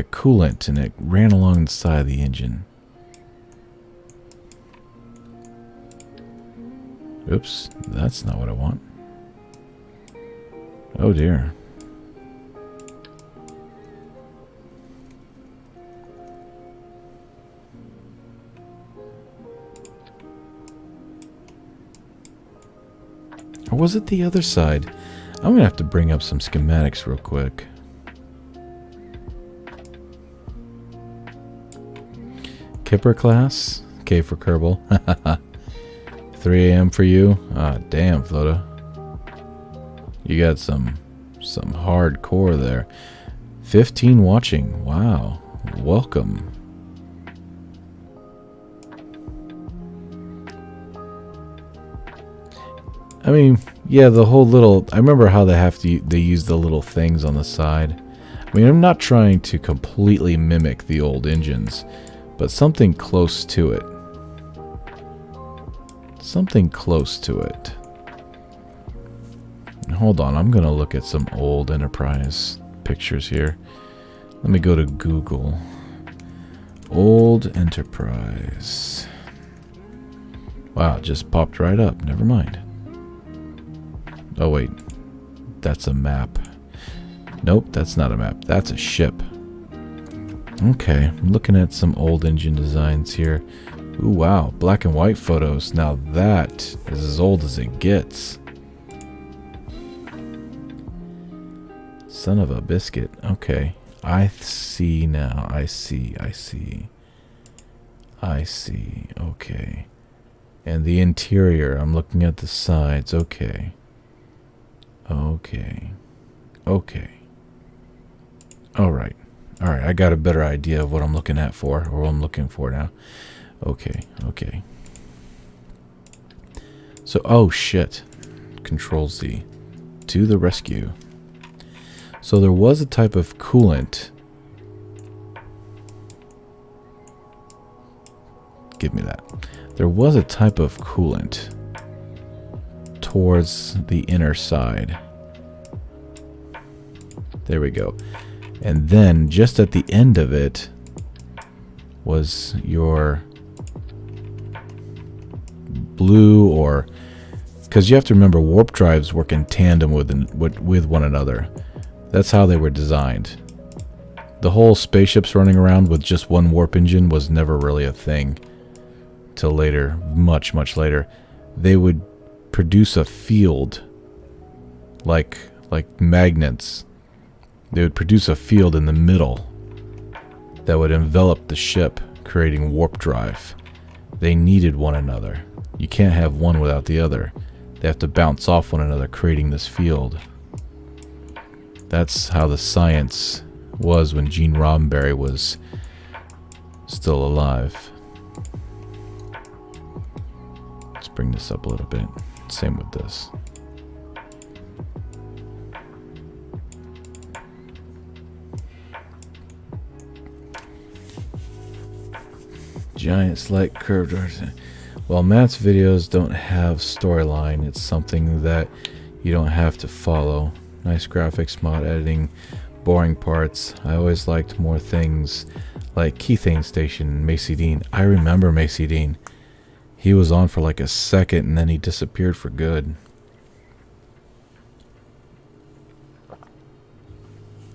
coolant, and it ran along the side of the engine. Oops, that's not what I want. Oh dear. Or was it the other side? I'm gonna have to bring up some schematics real quick. Kipper class? K for Kerbal. 3 a.m. for you? Ah, damn, Floda. You got some hardcore there. 15 watching. Wow. Welcome. I mean, yeah, the whole little... I remember how they use the little things on the side. I mean, I'm not trying to completely mimic the old engines, but something close to it. Something close to it. Hold on, I'm going to look at some old Enterprise pictures here. Let me go to Google. Old Enterprise. Wow, it just popped right up. Never mind. Oh, wait. That's a map. Nope, that's not a map. That's a ship. Okay, I'm looking at some old engine designs here. Ooh, wow. Black and white photos. Now that is as old as it gets. Son of a biscuit. Okay. I see now. I see. Okay. And the interior. I'm looking at the sides. Okay. Alright. I got a better idea of what I'm looking at for, or what I'm looking for now. Okay. So, oh shit. Control Z. To the rescue. So there was a type of coolant. Give me that. There was a type of coolant towards the inner side. There we go. And then just at the end of it was your blue, or because you have to remember warp drives work in tandem with one another. That's how they were designed. The whole spaceships running around with just one warp engine was never really a thing till later, much later. They would produce a field like magnets. They would produce a field in the middle that would envelop the ship, creating warp drive. They needed one another. You can't have one without the other. They have to bounce off one another, creating this field. That's how the science was when Gene Roddenberry was still alive. Let's bring this up a little bit. Same with this. Giant slight curved. Well, Matt's videos don't have storyline. It's something that you don't have to follow. Nice graphics, mod editing, boring parts. I always liked more things like Keythane Station, Macy Dean. I remember Macy Dean. He was on for like a second and then he disappeared for good.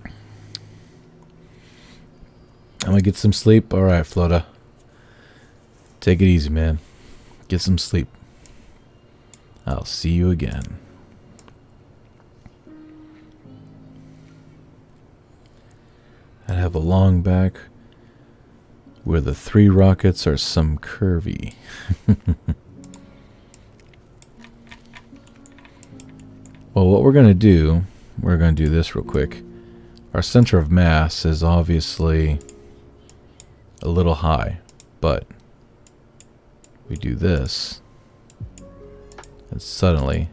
I'm gonna get some sleep. Alright, Flota. Take it easy, man. Get some sleep. I'll see you again. I have a long back where the 3 rockets are some curvy. Well, what we're going to do this real quick. Our center of mass is obviously a little high, but we do this, and suddenly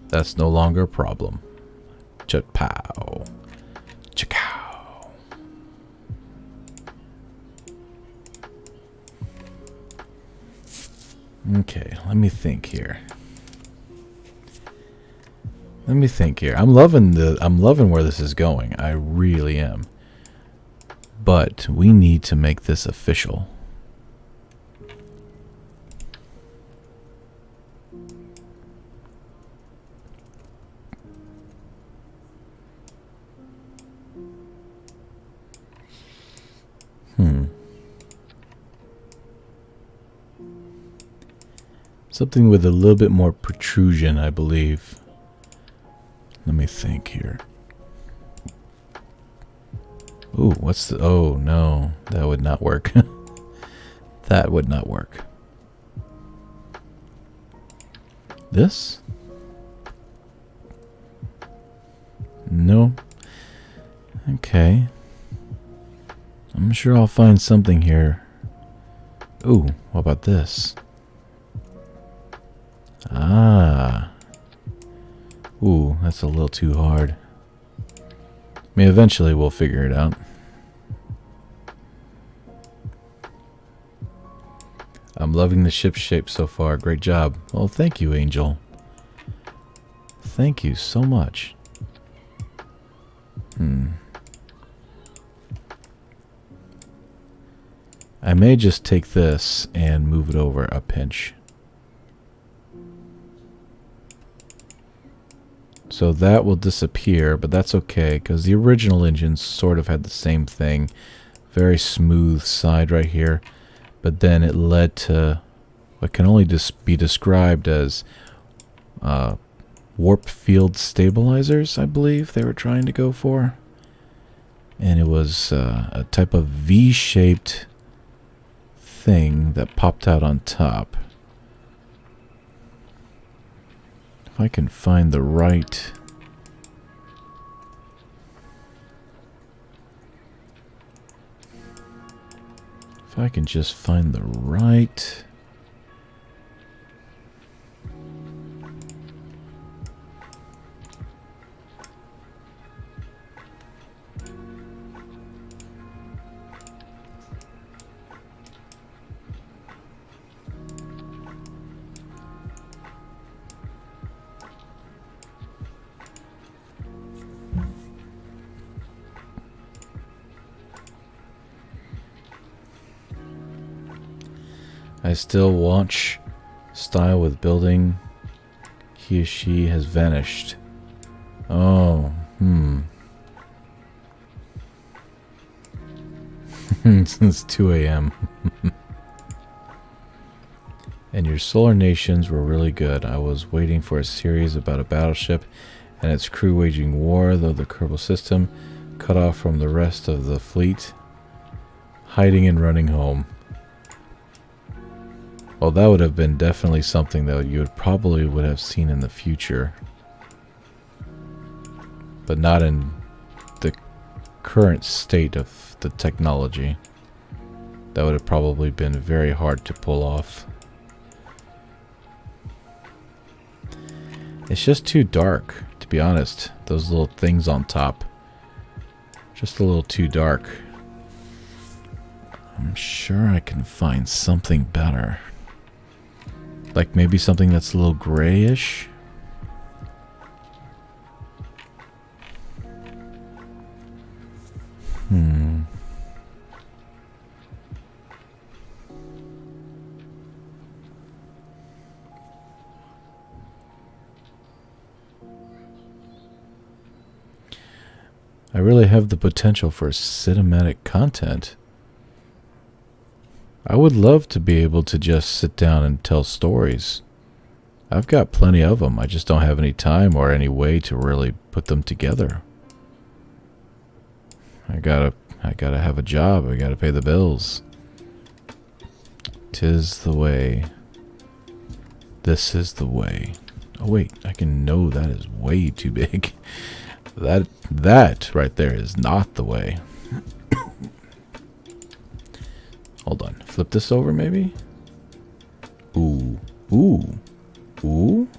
that's no longer a problem. Cha-pow. Cha-cow. Okay, let me think here. I'm loving where this is going. I really am. But we need to make this official. Something with a little bit more protrusion, I believe. Let me think here. Ooh, what's the... Oh, no. That would not work. That would not work. This? No. Okay. I'm sure I'll find something here. Ooh, what about this? Ah. Ooh, that's a little too hard. I mean, eventually we'll figure it out. I'm loving the ship shape so far. Great job. Well, thank you, Angel. Thank you so much. I may just take this and move it over a pinch. So that will disappear, but that's okay, because the original engine sort of had the same thing. Very smooth side right here. But then it led to what can only be described as warp field stabilizers, I believe they were trying to go for. And it was a type of V-shaped thing that popped out on top. If I can find the right... If I can just find the right... I still watch style with building. He or she has vanished. Oh, Since 2 a.m. And your solar nations were really good. I was waiting for a series about a battleship and its crew waging war, though the Kerbal system cut off from the rest of the fleet, hiding and running home. Well, that would have been definitely something that you would have seen in the future, but not in the current state of the technology. That would have probably been very hard to pull off. It's just too dark, to be honest. Those little things on top. Just a little too dark. I'm sure I can find something better. Like maybe something that's a little grayish. I really have the potential for cinematic content. I would love to be able to just sit down and tell stories. I've got plenty of them. I just don't have any time or any way to really put them together. I gotta have a job. I gotta pay the bills. 'Tis the way. This is the way. Oh wait, I can know that is way too big. That right there is not the way. Hold on. Flip this over maybe? Ooh. Ooh. Ooh.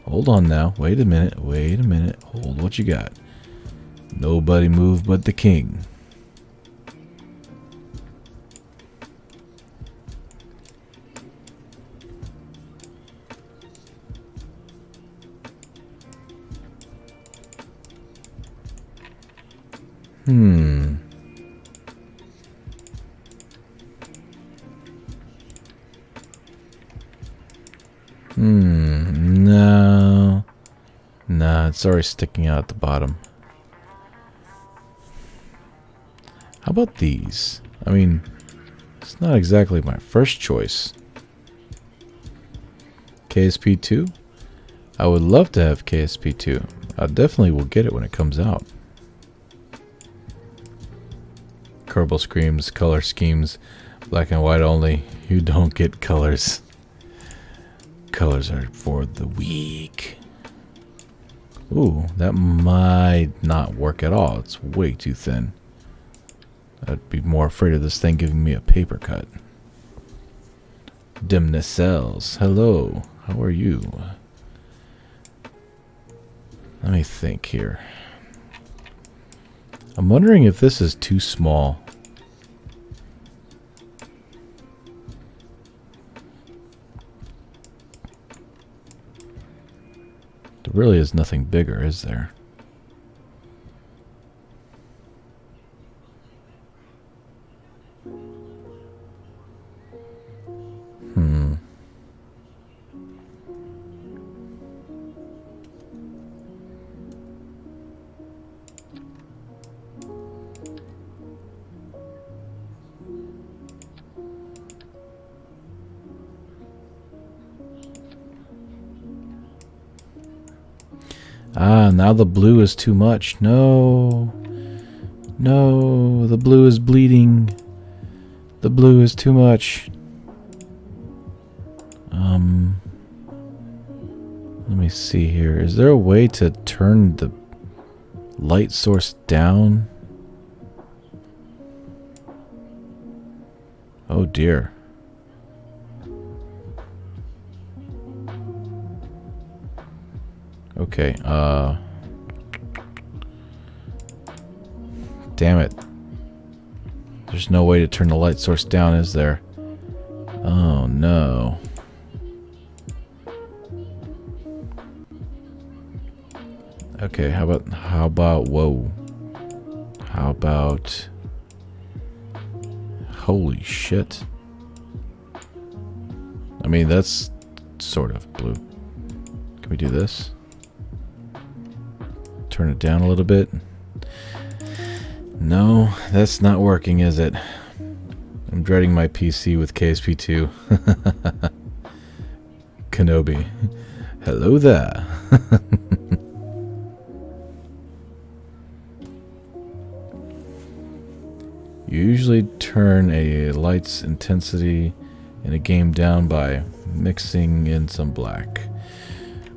Hold on now. Wait a minute. Wait a minute. Hold what you got. Nobody move but the king. No. Nah, it's already sticking out at the bottom. How about these? I mean, it's not exactly my first choice. KSP 2? I would love to have KSP 2. I definitely will get it when it comes out. Kerbal screams, color schemes, black and white only. You don't get colors. Colors are for the weak. Ooh, that might not work at all. It's way too thin. I'd be more afraid of this thing giving me a paper cut. Dim nacelles. Hello. How are you? Let me think here. I'm wondering if this is too small. There really is nothing bigger, is there? Ah, now the blue is too much. No. No, the blue is bleeding. The blue is too much. Let me see here. Is there a way to turn the light source down? Oh dear. Okay, damn it. There's no way to turn the light source down, is there? Oh no. Okay, how about whoa. How about holy shit. I mean, that's sort of blue. Can we do this? Turn it down a little bit. No, that's not working, is it? I'm dreading my PC with KSP 2. Kenobi. Hello there. You usually turn a light's intensity in a game down by mixing in some black.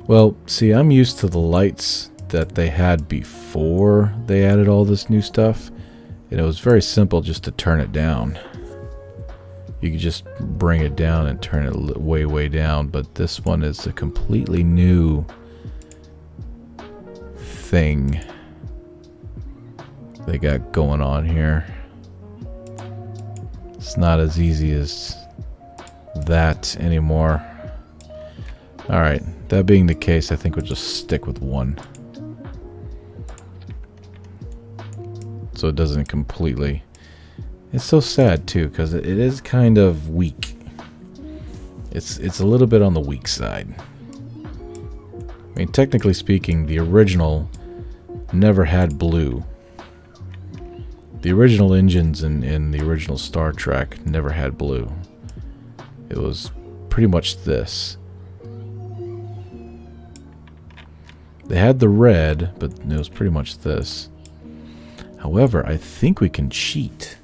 Well, see, I'm used to the lights that they had before they added all this new stuff, and it was very simple just to turn it down. You could just bring it down and turn it way down, but this one is a completely new thing they got going on here. It's not as easy as that anymore. Alright, that being the case, I think we'll just stick with 1. So it doesn't completely... It's so sad too, because it is kind of weak. It's a little bit on the weak side. I mean, technically speaking, the original never had blue. The original engines in the original Star Trek never had blue. It was pretty much this. They had the red, but it was pretty much this. However, I think we can cheat.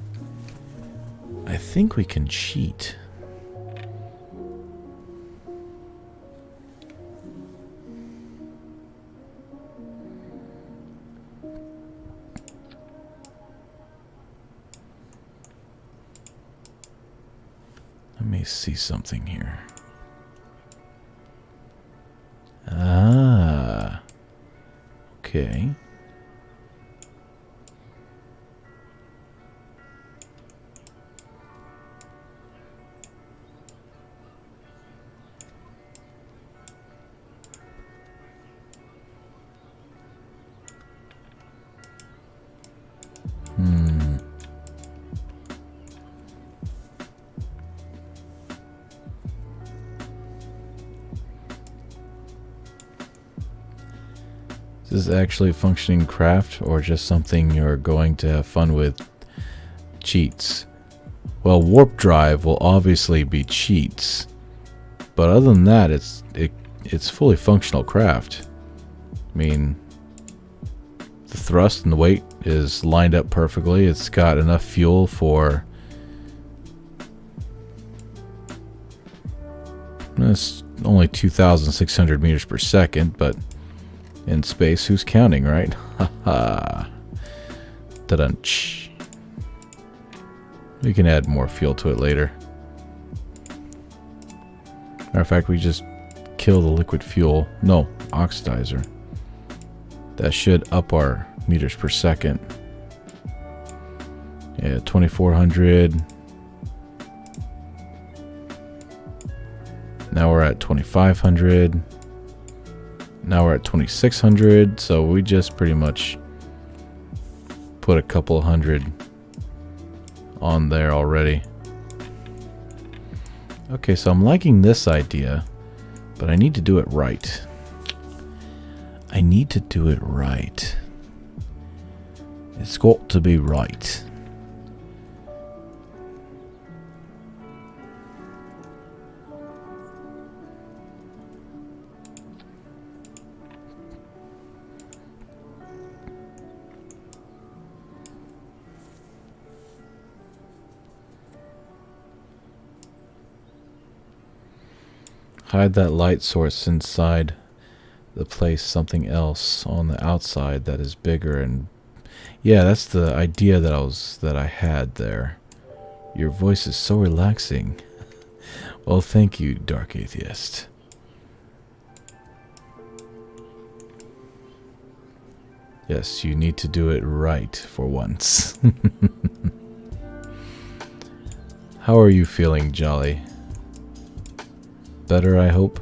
I think we can cheat. Let me see something here. Ah. Okay. Is this actually a functioning craft or just something you're going to have fun with? Cheats. Well, warp drive will obviously be cheats, but other than that, it's fully functional craft. I mean, the thrust and the weight is lined up perfectly. It's got enough fuel for... It's only 2,600 meters per second, but in space, who's counting, right? Haha. Ta-dunch. We can add more fuel to it later. Matter of fact, we just kill the liquid fuel. No, oxidizer. That should up our meters per second. Yeah, 2,400. Now we're at 2,500. Now we're at 2,600, so we just pretty much put a couple hundred on there already. Okay, so I'm liking this idea, but I need to do it right. I need to do it right. It's got to be right. Hide that light source inside the place something else on the outside that is bigger. And yeah, that's the idea that I had there. Your voice is so relaxing. Well, thank you, Dark Atheist. Yes, you need to do it right for once. How are you feeling, Jolly? Better, I hope.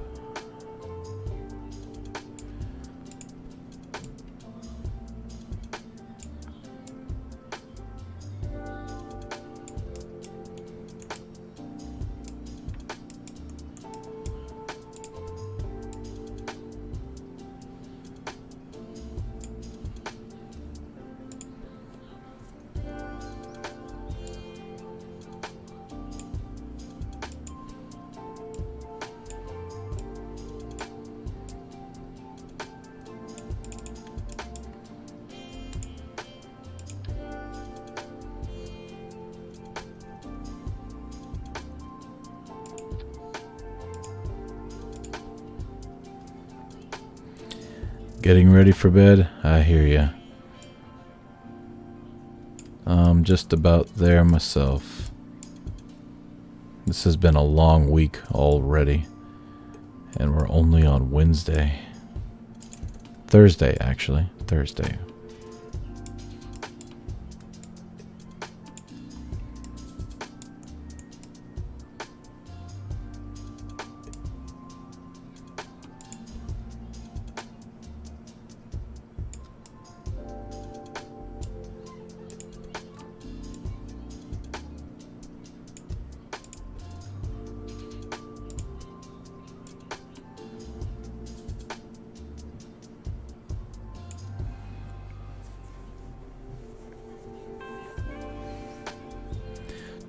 Getting ready for bed? I hear ya. I'm just about there myself. This has been a long week already. And we're only on Wednesday. Thursday, actually. Thursday.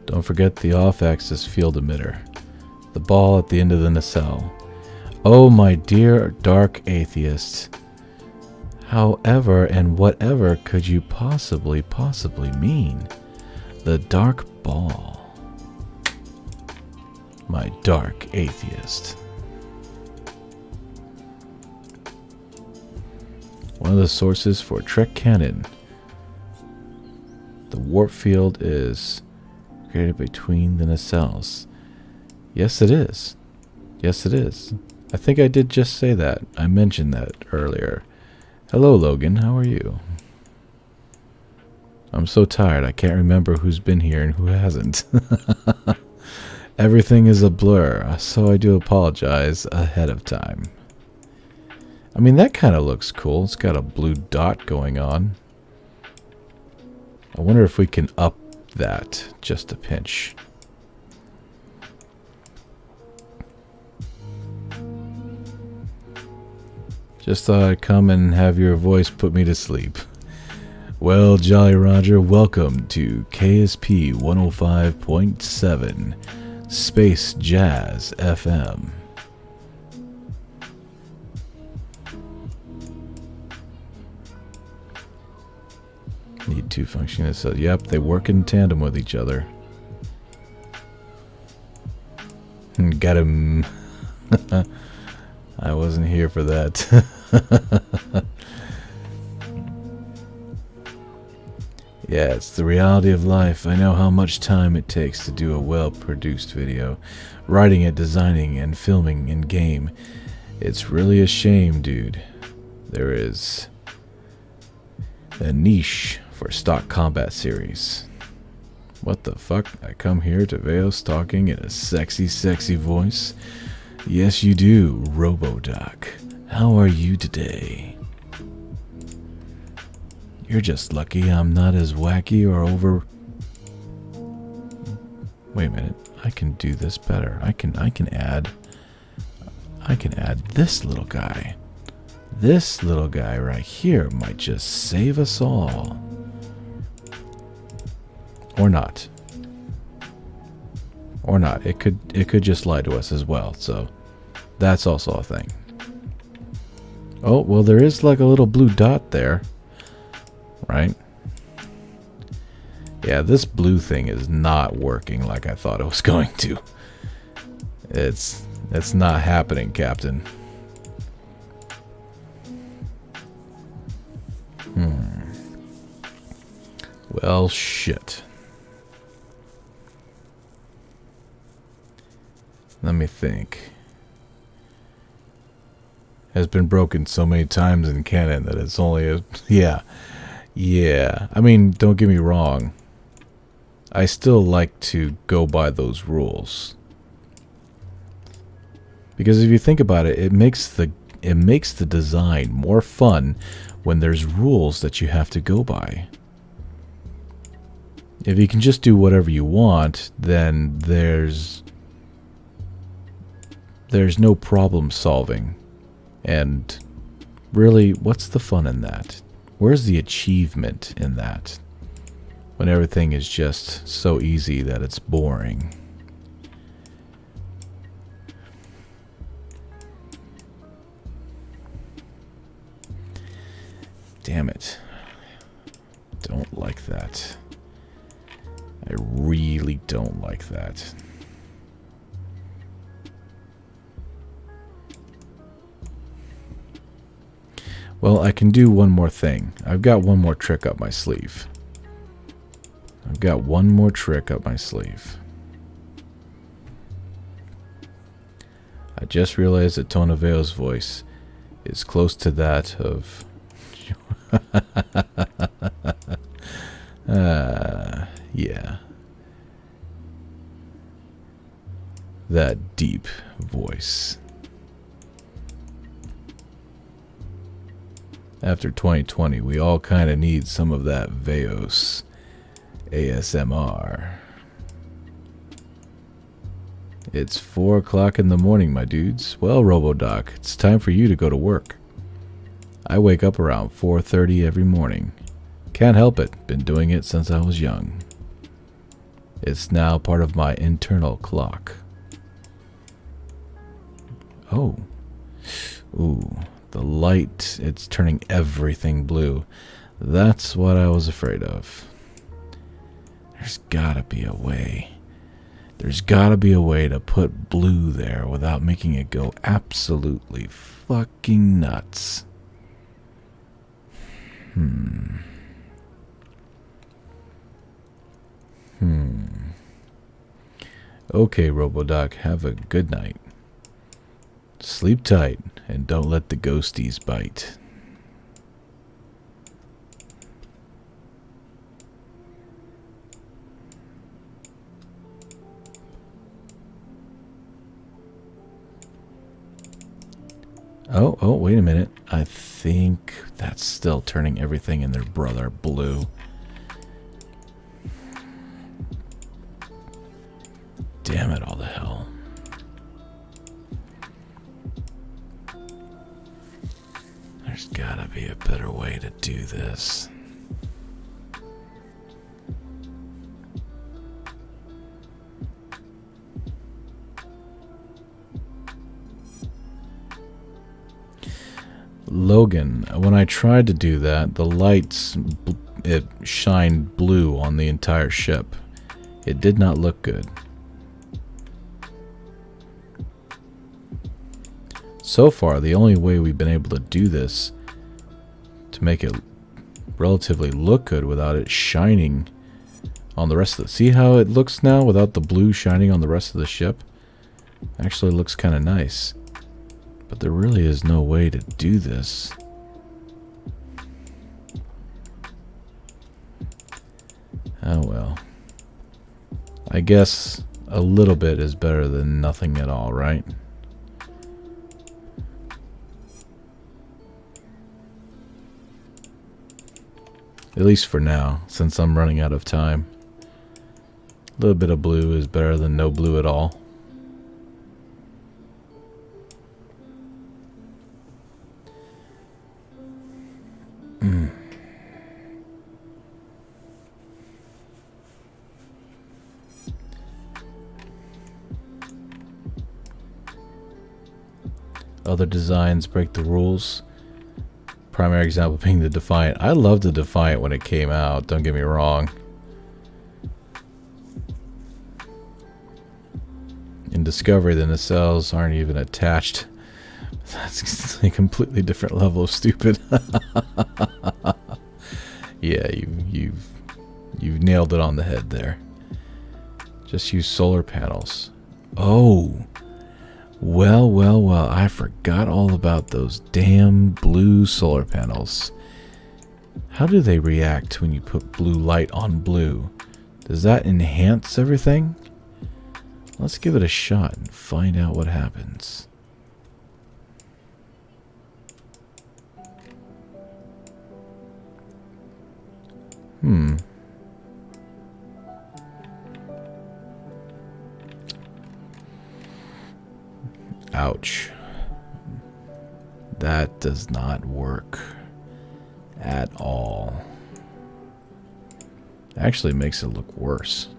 Don't forget the off-axis field emitter. The ball at the end of the nacelle. Oh, my dear dark atheist. However and whatever could you possibly mean? The dark ball. My dark atheist. One of the sources for Trek canon. The warp field is created between the nacelles. Yes, it is. Yes, it is. I think I did just say that. I mentioned that earlier. Hello, Logan. How are you? I'm so tired. I can't remember who's been here and who hasn't. Everything is a blur, so I do apologize ahead of time. I mean, that kind of looks cool. It's got a blue dot going on. I wonder if we can up that just a pinch. Just thought I'd come and have your voice put me to sleep. Well, Jolly Roger, welcome to KSP 105.7 Space Jazz FM. Need two functions. So, yep, they work in tandem with each other. Got him. I wasn't here for that. Yeah, it's the reality of life. I know how much time it takes to do a well-produced video. Writing it, designing, and filming in-game. It's really a shame, dude. There is a niche for stock combat series. What the fuck? I come here to Veos talking in a sexy, sexy voice? Yes, you do, RoboDoc. How are you today? You're just lucky I'm not as wacky or over... Wait a minute. I can do this better. I can add this little guy. This little guy right here might just save us all. Or not. Or not. It could just lie to us as well, so that's also a thing. Oh, well, there is like a little blue dot there. Right? Yeah, this blue thing is not working like I thought it was going to. It's not happening, Captain. Well, shit. Let me think. Has been broken so many times in canon that it's only a... Yeah. I mean, don't get me wrong. I still like to go by those rules. Because if you think about it, it makes the design more fun when there's rules that you have to go by. If you can just do whatever you want, then there's no problem solving. And really, what's the fun in that? Where's the achievement in that? When everything is just so easy that it's boring. Damn it. Don't like that. I really don't like that. Well, I can do one more thing. I've got one more trick up my sleeve. I've got one more trick up my sleeve. I just realized that Tonaveo's voice is close to that of... yeah. That deep voice. After 2020, we all kind of need some of that Veos ASMR. It's 4 o'clock in the morning, my dudes. Well, RoboDoc, it's time for you to go to work. I wake up around 4:30 every morning. Can't help it, been doing it since I was young. It's now part of my internal clock. Oh. Ooh, the light, it's turning everything blue. That's what I was afraid of. There's gotta be a way. There's gotta be a way to put blue there without making it go absolutely fucking nuts. Okay, RoboDoc, have a good night. Sleep tight and don't let the ghosties bite. Oh, wait a minute. I think that's still turning everything in their brother blue. Damn it, all the hell. There's gotta be a better way to do this. Logan, when I tried to do that, the lights, it shined blue on the entire ship. It did not look good. So far, the only way we've been able to do this to make it relatively look good without it shining on the rest of the... See how it looks now without the blue shining on the rest of the ship? Actually looks kind of nice. But there really is no way to do this. Oh well. I guess a little bit is better than nothing at all, right? At least for now, since I'm running out of time. A little bit of blue is better than no blue at all. Other designs break the rules. Primary example being the Defiant. I loved the Defiant when it came out, don't get me wrong. In Discovery, the nacelles aren't even attached. That's a completely different level of stupid. Yeah, you've nailed it on the head there. Just use solar panels. Oh. Well, I forgot all about those damn blue solar panels. How do they react when you put blue light on blue? Does that enhance everything? Let's give it a shot and find out what happens. Ouch. That does not work at all. Actually makes it look worse.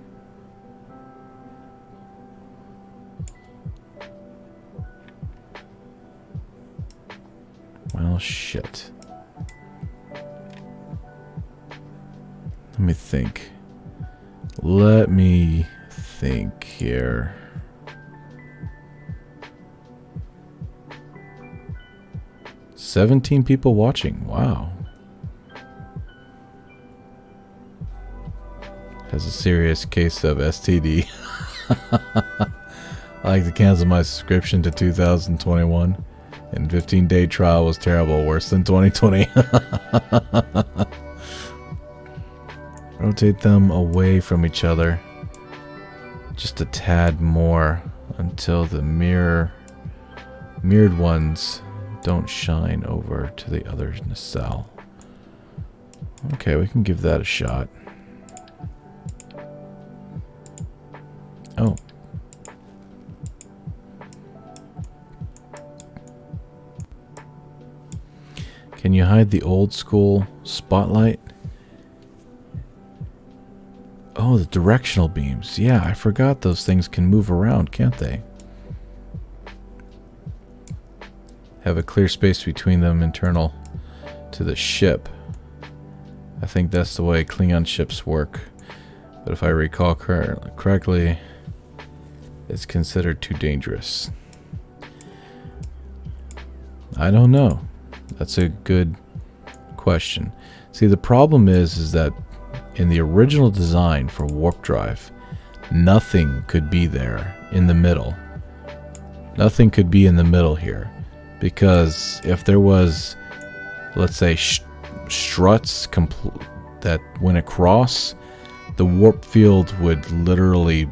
Well, shit. Let me think. Let me think here. 17 people watching. Wow. Has a serious case of STD. I like to cancel my subscription to 2021. And 15-day trial was terrible. Worse than 2020. Rotate them away from each other. Just a tad more until the mirrored ones don't shine over to the other nacelle. Okay, we can give that a shot. Oh. Can you hide the old school spotlight? Oh, the directional beams. Yeah, I forgot those things can move around, can't they? Have a clear space between them internal to the ship. I think that's the way Klingon ships work. But if I recall correctly, it's considered too dangerous. I don't know. That's a good question. See, the problem is that in the original design for warp drive, nothing could be there in the middle. Nothing could be in the middle here. Because if there was, let's say, struts that went across, the warp field would literally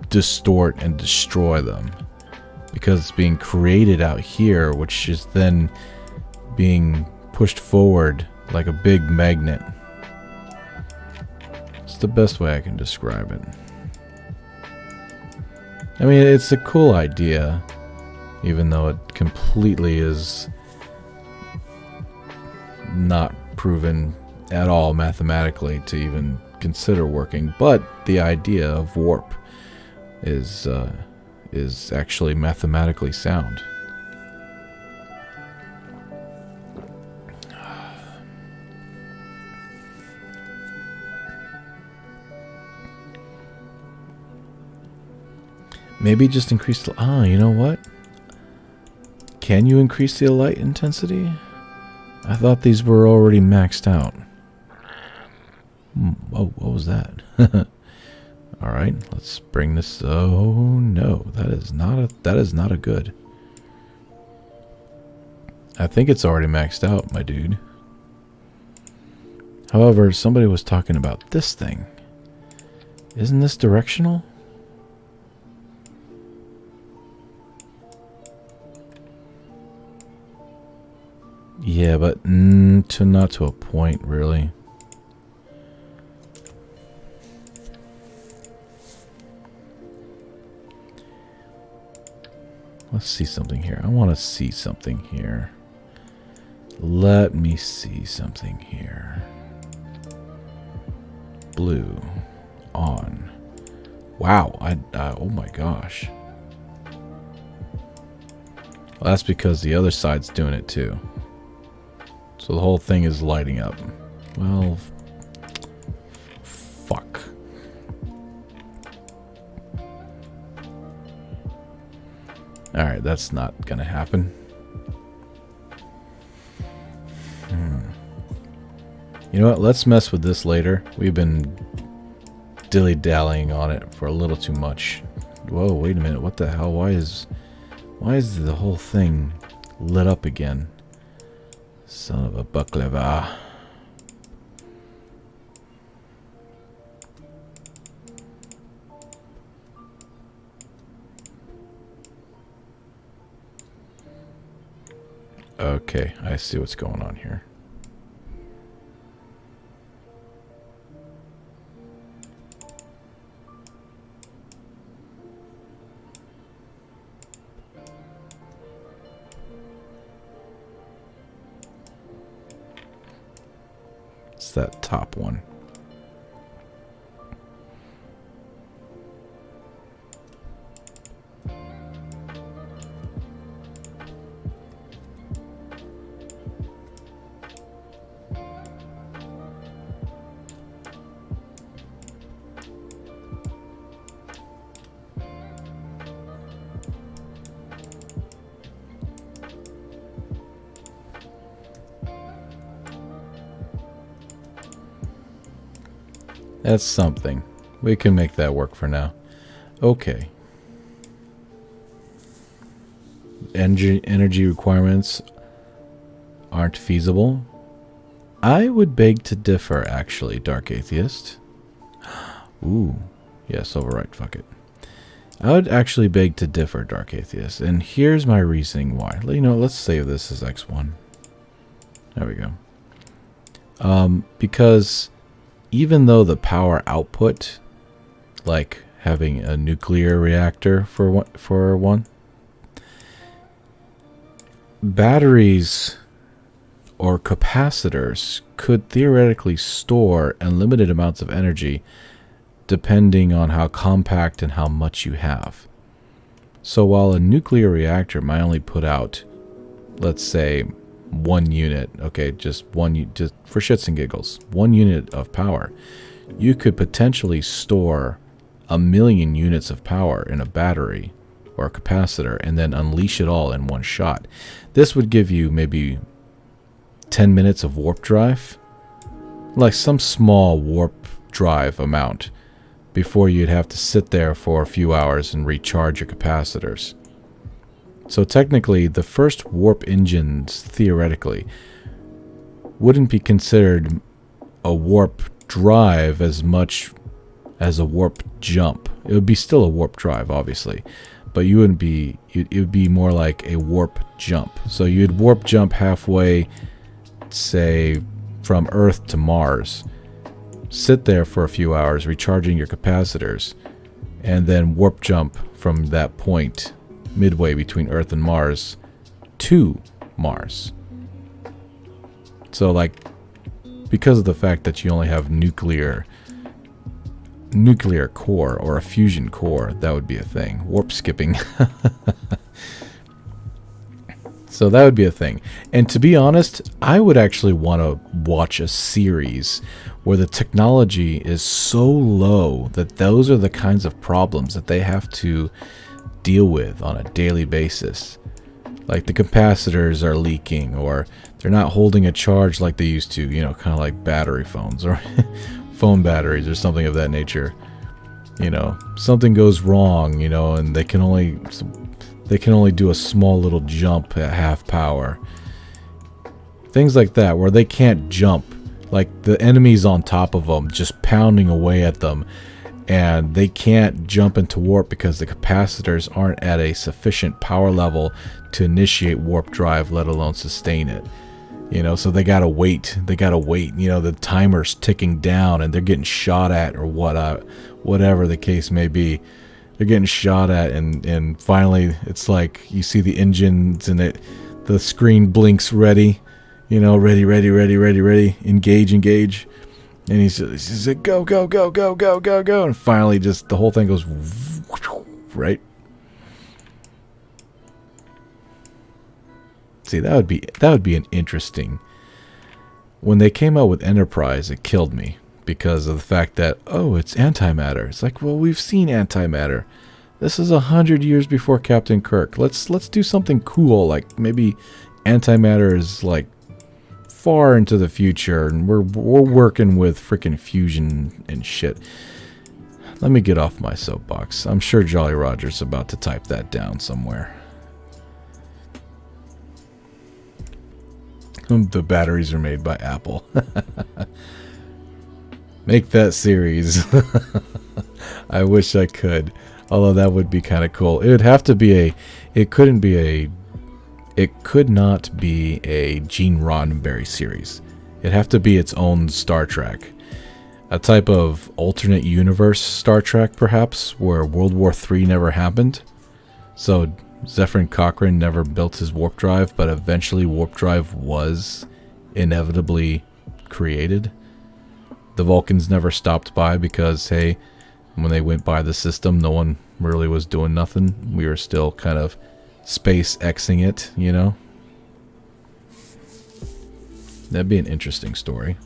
distort and destroy them. Because it's being created out here, which is then being pushed forward like a big magnet. It's the best way I can describe it. I mean, it's a cool idea, even though it completely is not proven at all mathematically to even consider working. But the idea of warp is actually mathematically sound. Maybe just increase the... you know what? Can you increase the light intensity? I thought these were already maxed out. Whoa, what was that? Alright, let's bring this... Oh, no. That is not a good. I think it's already maxed out, my dude. However, somebody was talking about this thing. Isn't this directional? Yeah, but not to a point, really. Let's see something here. I want to see something here. Let me see something here. Blue. On. Wow. Oh my gosh. Well, that's because the other side's doing it too. So the whole thing is lighting up. Well, fuck. Alright, that's not gonna happen. You know what? Let's mess with this later. We've been dilly-dallying on it for a little too much. Whoa, wait a minute. What the hell? Why is the whole thing lit up again? Son of a baklava. Okay, I see what's going on here. It's that top one. That's something. We can make that work for now. Okay. Energy requirements aren't feasible. I would beg to differ, actually, Dark Atheist. Ooh. Yes, overwrite. Fuck it. I would actually beg to differ, Dark Atheist. And here's my reasoning why. You know, let's save this as X1. There we go. Because even though the power output, like having a nuclear reactor for one, batteries or capacitors could theoretically store unlimited amounts of energy depending on how compact and how much you have. So while a nuclear reactor might only put out, let's say, 1 unit, okay, just for shits and giggles, 1 unit of power, you could potentially store 1,000,000 units of power in a battery or a capacitor and then unleash it all in one shot. This would give you maybe 10 minutes of warp drive, like some small warp drive amount, before you'd have to sit there for a few hours and recharge your capacitors. So technically, the first warp engines, theoretically, wouldn't be considered a warp drive as much as a warp jump. It would be still a warp drive, obviously, but you wouldn't be. It would be more like a warp jump. So you'd warp jump halfway, say, from Earth to Mars, sit there for a few hours recharging your capacitors, and then warp jump from that point midway between Earth and Mars to Mars. So, like, because of the fact that you only have nuclear core or a fusion core, that would be a thing. Warp skipping. So that would be a thing. And to be honest, I would actually want to watch a series where the technology is so low that those are the kinds of problems that they have to deal with on a daily basis. Like the capacitors are leaking, or they're not holding a charge like they used to, you know, kind of like battery phones or phone batteries or something of that nature. You know, something goes wrong, you know, and they can only do a small little jump at half power. Things like that, where they can't jump. Like the enemy's on top of them, just pounding away at them, and they can't jump into warp because the capacitors aren't at a sufficient power level to initiate warp drive, let alone sustain it. You know, so they gotta wait. You know, the timer's ticking down, and they're getting shot at, or whatever the case may be. They're getting shot at, and finally it's like you see the engines, and the screen blinks ready. You know, ready, engage. And he's like, go, and finally just the whole thing goes right. See, that would be an interesting. When they came out with Enterprise, it killed me because of the fact that, oh, it's antimatter. It's like, well, we've seen antimatter. This is 100 years before Captain Kirk. Let's do something cool, like maybe antimatter is like far into the future, and we're working with freaking fusion and shit. Let me get off my soapbox. I'm sure Jolly Roger's about to type that down somewhere. The batteries are made by Apple. Make that series. I wish I could. Although that would be kind of cool. It would have to be it could not be a Gene Roddenberry series. It'd have to be its own Star Trek. A type of alternate universe Star Trek, perhaps, where World War III never happened. So Zefram Cochrane never built his warp drive, but eventually warp drive was inevitably created. The Vulcans never stopped by because, hey, when they went by the system, no one really was doing nothing. We were still kind of space-Xing it, you know? That'd be an interesting story.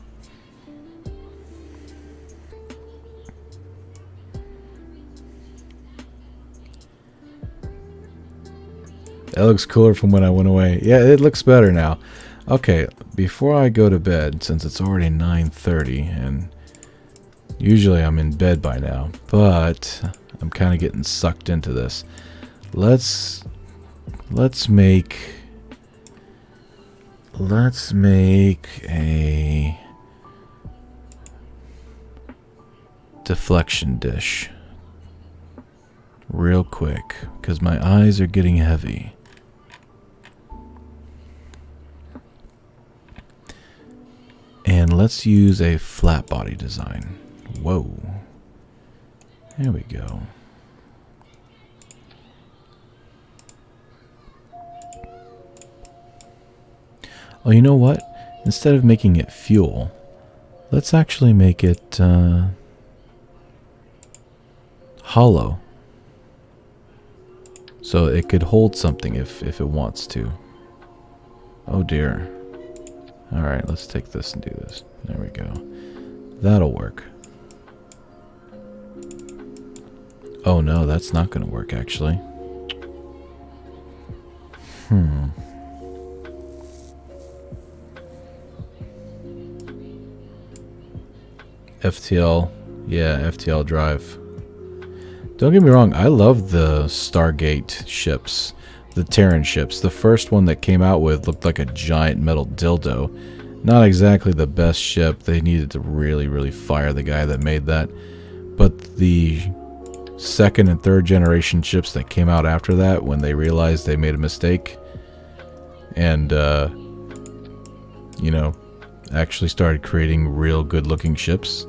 That looks cooler from when I went away. Yeah, it looks better now. Okay, before I go to bed, since it's already 9:30, and Usually I'm in bed by now, but I'm kind of getting sucked into this. Let's make a deflection dish real quick because my eyes are getting heavy. And let's use a flat body design. Whoa. There we go. Oh, you know what? Instead of making it fuel, let's actually make it hollow. So it could hold something if it wants to. Oh dear. Alright, let's take this and do this. There we go. That'll work. Oh no, that's not going to work actually. FTL. Yeah, FTL drive. Don't get me wrong, I love the Stargate ships. The Terran ships. The first one that came out with looked like a giant metal dildo. Not exactly the best ship. They needed to really, really fire the guy that made that. But the second and third generation ships that came out after that, when they realized they made a mistake and, you know, actually started creating real good looking ships.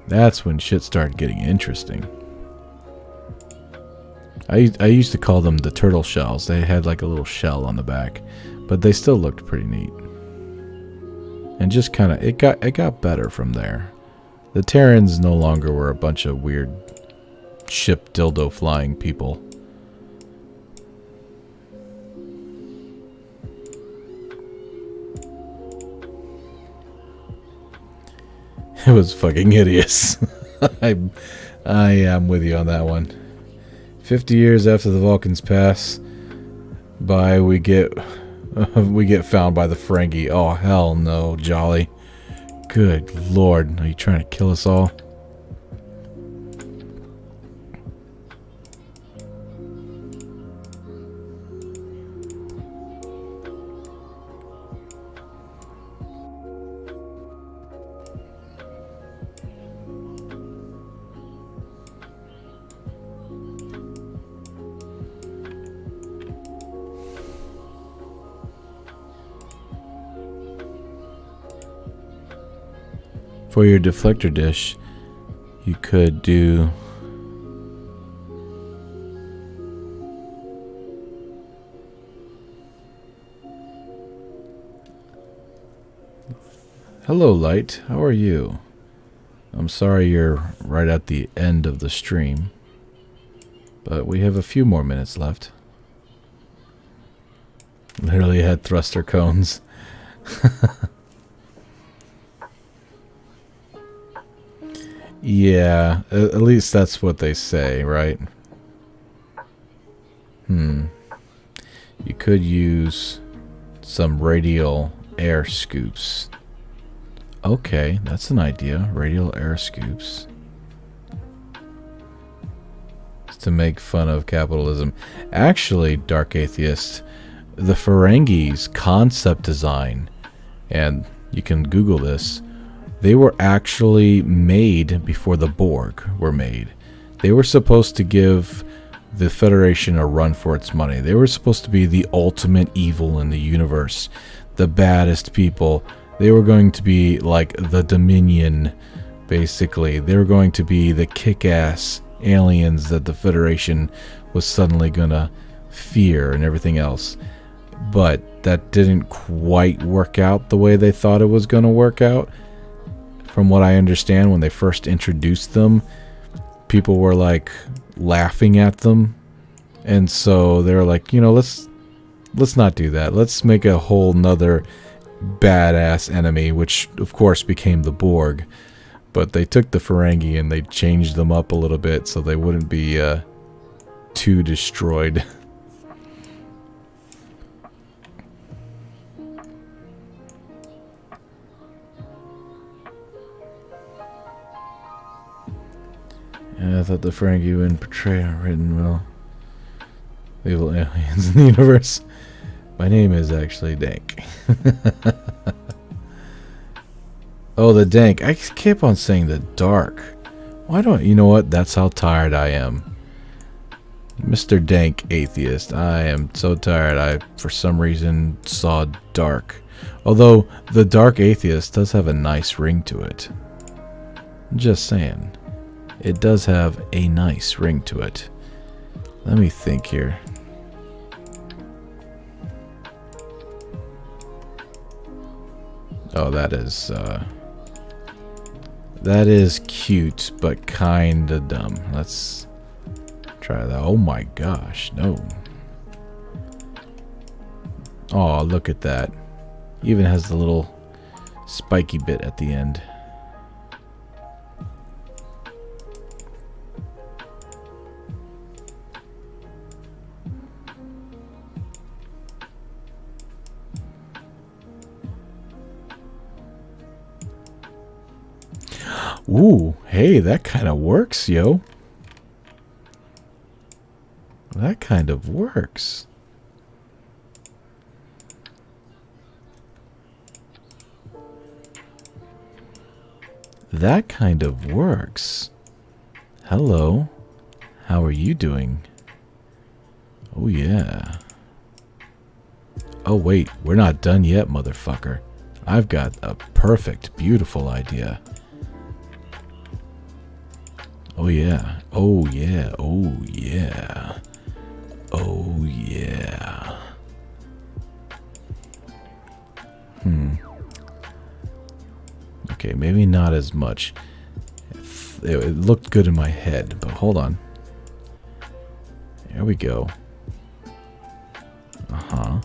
That's when shit started getting interesting. I used to call them the turtle shells. They had like a little shell on the back, but they still looked pretty neat. And just kind of it got better from there. The Terrans no longer were a bunch of weird ship dildo flying people. It was fucking hideous. I am with you on that one. 50 years after the Vulcans pass by, we get found by the Ferengi. Oh hell no, Jolly. Good lord, are you trying to kill us all? For your deflector dish, you could do hello, Light. How are you? I'm sorry you're right at the end of the stream, but we have a few more minutes left. Literally had thruster cones. Yeah, at least that's what they say, right? You could use some radial air scoops. Okay, that's an idea. Radial air scoops. It's to make fun of capitalism. Actually, Dark Atheist, the Ferengi's concept design, and you can Google this, they were actually made before the Borg were made. They were supposed to give the Federation a run for its money. They were supposed to be the ultimate evil in the universe, the baddest people. They were going to be like the Dominion, basically. They were going to be the kick-ass aliens that the Federation was suddenly gonna fear and everything else. But that didn't quite work out the way they thought it was gonna work out. From what I understand, when they first introduced them, people were like laughing at them, and so they were like, you know, let's not do that. Let's make a whole nother badass enemy, which of course became the Borg. But they took the Ferengi and they changed them up a little bit so they wouldn't be too destroyed. Yeah, I thought the Frankie would portray written well. Evil aliens in the universe. My name is actually Dank. Oh, the Dank. I keep on saying the Dark. Why don't you know what? That's how tired I am. Mr. Dank Atheist. I am so tired. I, for some reason, saw Dark. Although, the Dark Atheist does have a nice ring to it. Just saying. It does have a nice ring to it. Let me think here. Oh, that is cute, but kinda dumb. Let's try that. Oh my gosh, no. Oh, look at that. Even has the little spiky bit at the end. Ooh, hey, that kind of works, yo. That kind of works. That kind of works. Hello. How are you doing? Oh, yeah. Oh, wait. We're not done yet, motherfucker. I've got a perfect, beautiful idea. Oh, yeah. Oh, yeah. Oh, yeah. Oh, yeah. Okay, maybe not as much. It looked good in my head, but hold on. There we go. Uh-huh.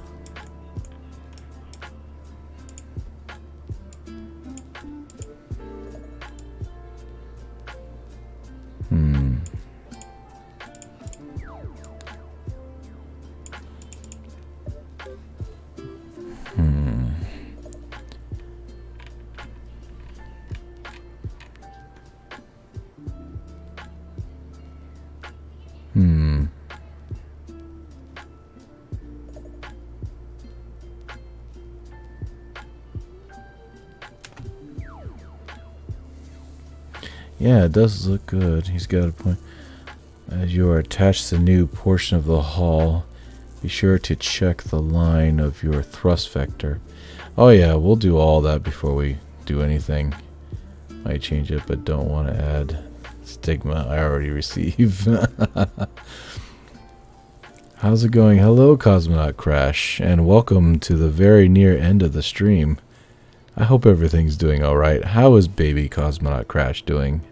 Yeah, it does look good. He's got a point. As you are attached to the new portion of the hull, be sure to check the line of your thrust vector. Oh yeah, we'll do all that before we do anything. Might change it, but don't want to add stigma I already receive. How's it going? Hello, Cosmonaut Crash, and welcome to the very near end of the stream. I hope everything's doing alright. How is baby Cosmonaut Crash doing?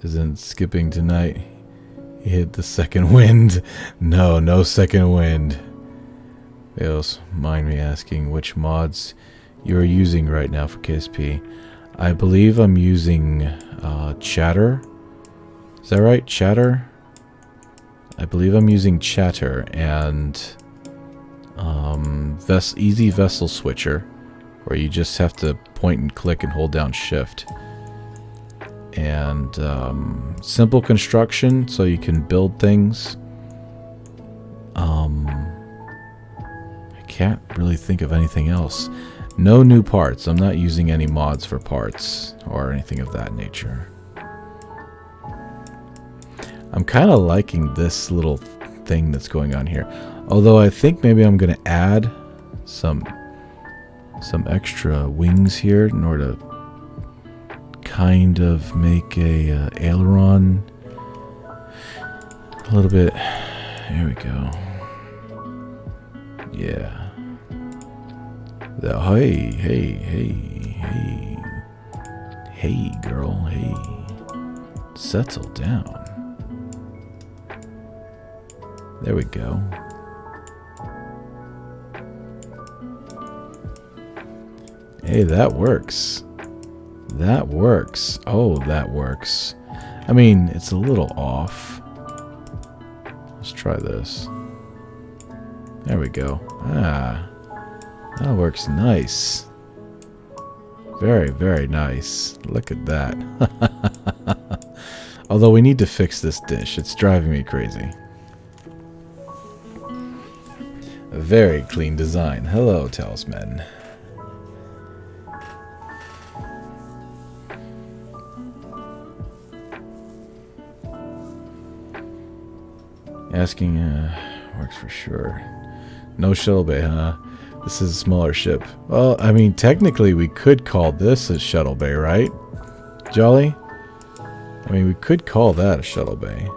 Isn't skipping tonight? He hit the second wind. No second wind. Fails. Mind me asking which mods you are using right now for KSP. I believe I'm using Chatter. Is that right? Chatter? I believe I'm using Chatter and Easy Vessel Switcher, where you just have to point and click and hold down Shift. And Simple Construction, so you can build things. I can't really think of anything else. No new parts. I'm not using any mods for parts or anything of that nature. I'm kind of liking this little thing that's going on here. Although I think maybe I'm going to add some extra wings here in order to kind of make a aileron a little bit. Here we go. Yeah. Hey, girl, hey. Settle down. There we go. Hey, that works. That works. Oh, that works. I mean, it's a little off. Let's try this. There we go. Ah, that works nice. Very, very nice. Look at that. Although we need to fix this dish. It's driving me crazy. A very clean design. Hello, Talisman. Asking, works for sure. No shuttle bay, huh? This is a smaller ship. Well, I mean, technically we could call this a shuttle bay, right? Jolly? I mean, we could call that a shuttle bay.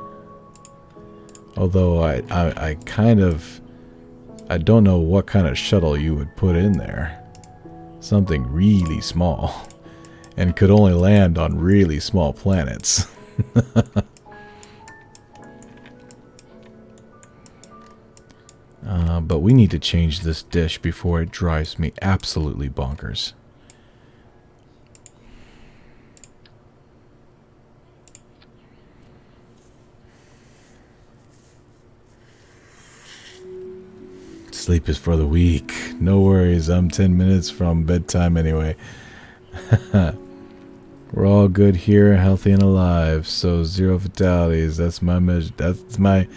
Although I kind of... I don't know what kind of shuttle you would put in there. Something really small. And could only land on really small planets. But we need to change this dish before it drives me absolutely bonkers. Sleep is for the weak. No worries, I'm 10 minutes from bedtime anyway. We're all good here, healthy and alive. So 0 fatalities. That's my measure. That's my...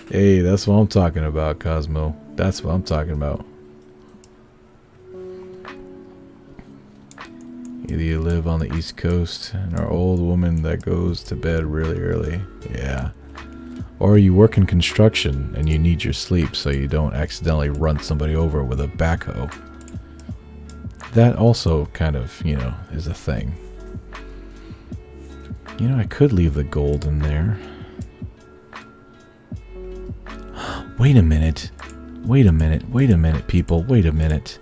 Hey, that's what I'm talking about, Cosmo. That's what I'm talking about. Either you live on the East Coast and are an old woman that goes to bed really early. Yeah. Or you work in construction and you need your sleep so you don't accidentally run somebody over with a backhoe. That also kind of, you know, is a thing. You know, I could leave the gold in there. Wait a minute. Wait a minute. Wait a minute, people. Wait a minute.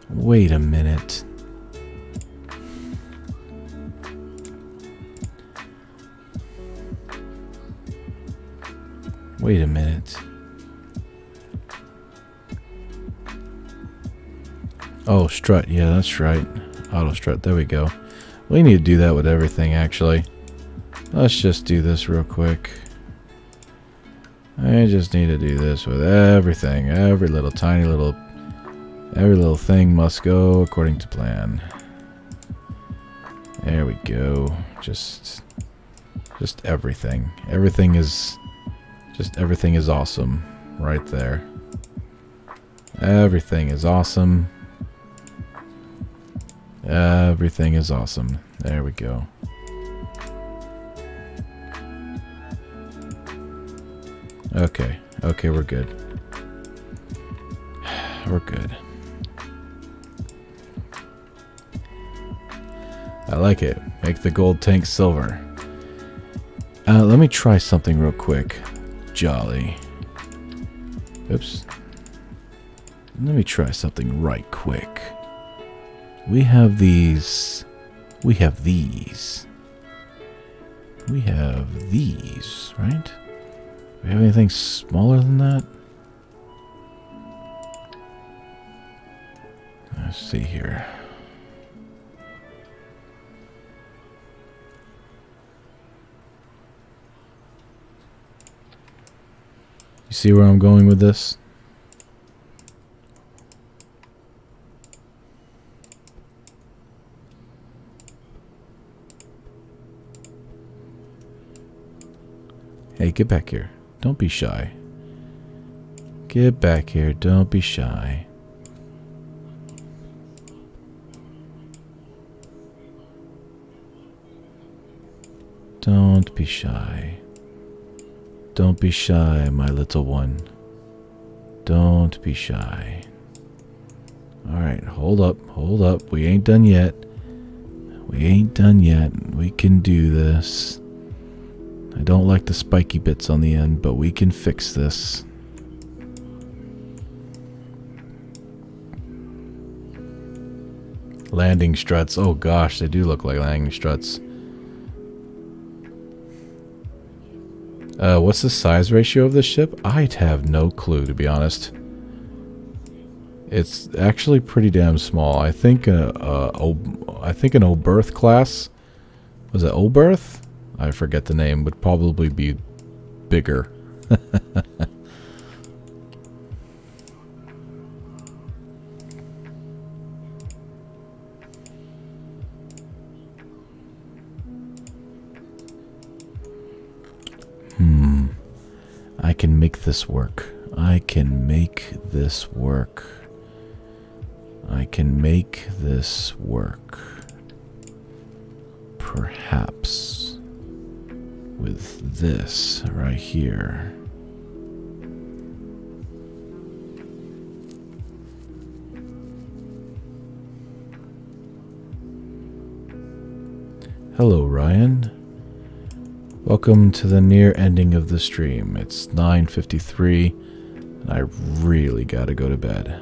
Wait a minute. Wait a minute. Oh, strut. Yeah, that's right. Auto strut. There we go. We need to do that with everything, actually. Let's just do this real quick. I just need to do this with everything. Every little tiny little... Every little thing must go according to plan. There we go. Just everything. Everything is... Just everything is awesome. Right there. Everything is awesome. Everything is awesome. There we go. Okay. Okay, we're good. We're good. I like it. Make the gold tank silver. Let me try something real quick. Jolly. Oops. Let me try something right quick. We have these. We have these. We have these, right? Do we have anything smaller than that? Let's see here. You see where I'm going with this? Hey, get back here. Don't be shy. Get back here. Don't be shy. Don't be shy. Don't be shy, my little one. Don't be shy. Alright, hold up, hold up. We ain't done yet. We ain't done yet. We can do this. I don't like the spiky bits on the end, but we can fix this. Landing struts. Oh gosh, they do look like landing struts. What's the size ratio of this ship? I'd have no clue, to be honest. It's actually pretty damn small. I think an Oberth class, was it Oberth? I forget the name, would probably be bigger. make this work. I can make this work. I can make this work. Perhaps with this right here. Hello, Ryan. Welcome to the near ending of the stream. It's 9:53, and I really gotta go to bed.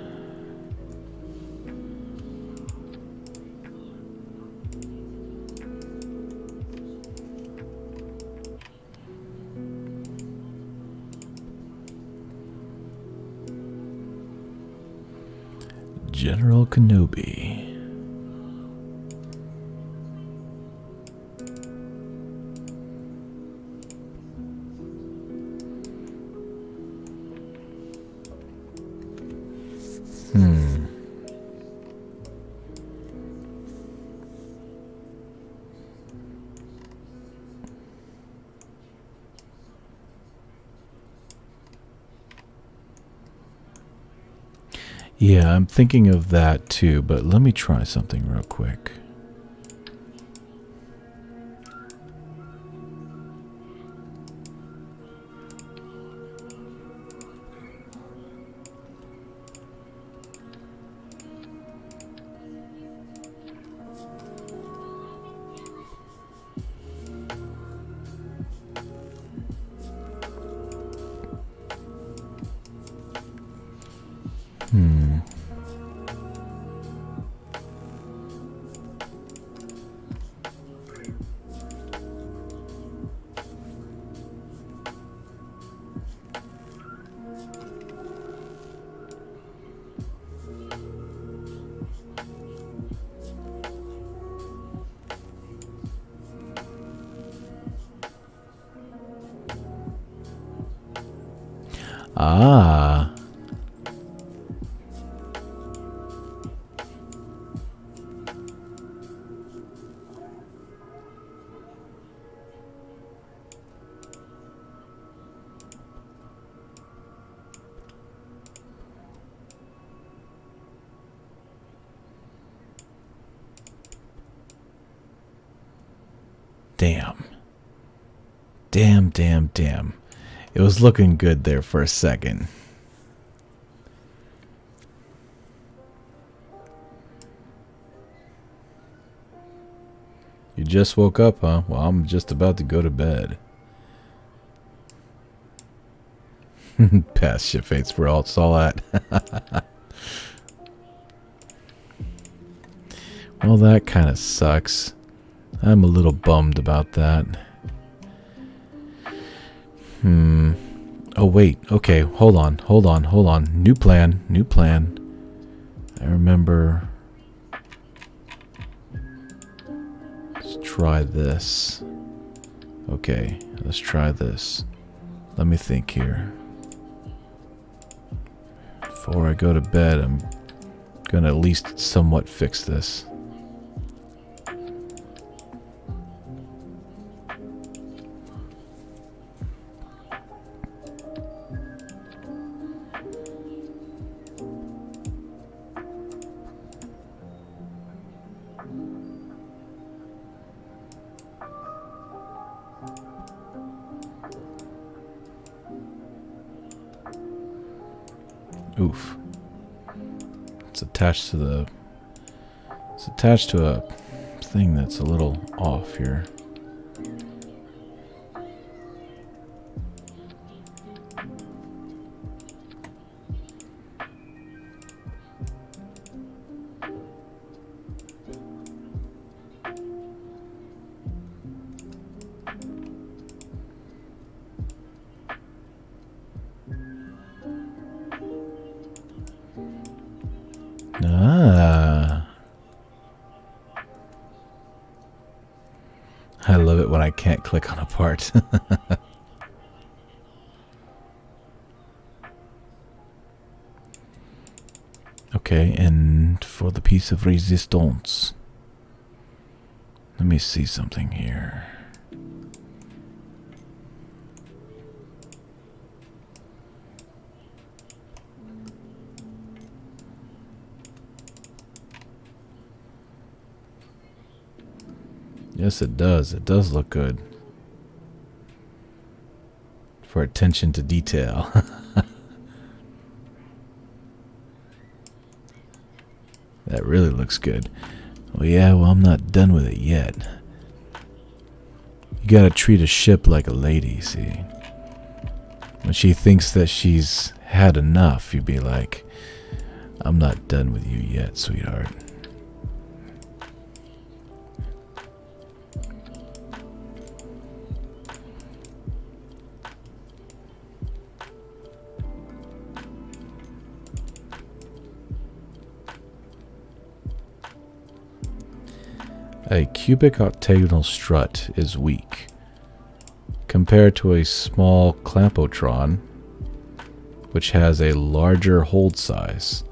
General Kenobi. Yeah, I'm thinking of that too, but let me try something real quick. Ah. Damn. Damn, damn, damn. It was looking good there for a second. You just woke up, huh? Well, I'm just about to go to bed. Past shit fates where it's all at. Well, that kind of sucks. I'm a little bummed about that. Oh, wait. Okay, hold on. New plan. I remember... Let's try this. Okay, let's try this. Let me think here. Before I go to bed, I'm gonna at least somewhat fix this. Oof. It's attached to a thing that's a little off here. I love it when I can't click on a part. Okay, and for the piece of resistance, let me see something here. Yes, it does. It does look good. For attention to detail. That really looks good. Well, yeah, well, I'm not done with it yet. You gotta treat a ship like a lady, see? When she thinks that she's had enough, you'd be like, I'm not done with you yet, sweetheart. A cubic octagonal strut is weak, compared to a small clampotron, which has a larger hold size.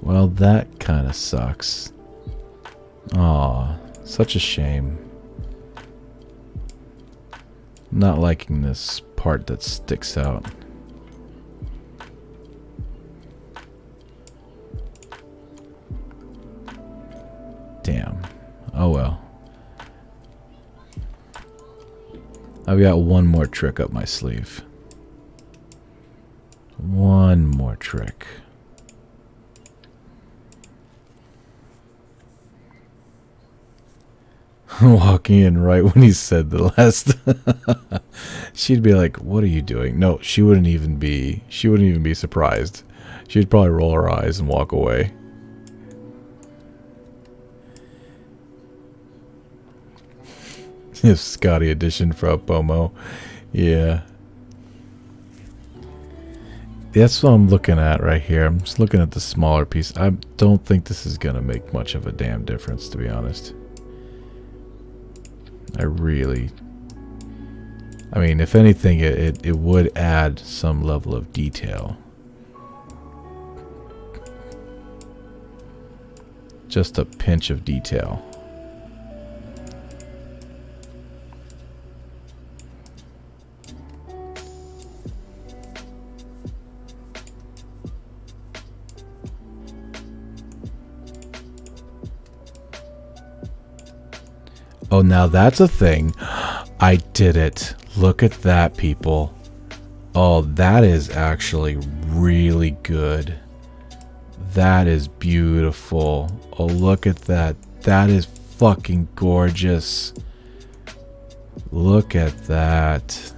Well, that kind of sucks. Aw, such a shame. Not liking this part that sticks out. Damn. Oh well. I've got one more trick up my sleeve. One more trick. Walking in right when he said the last. She'd be like, "What are you doing?" No, she wouldn't even be surprised. She'd probably roll her eyes and walk away. If Scotty edition for a Pomo. Yeah. That's what I'm looking at right here. I'm just looking at the smaller piece. I don't think this is going to make much of a damn difference, to be honest. I mean, if anything, it would add some level of detail. Just a pinch of detail. Oh, now that's a thing. I did it. Look at that, people. Oh, that is actually really good. That is beautiful. Oh, look at that. That is fucking gorgeous. Look at that.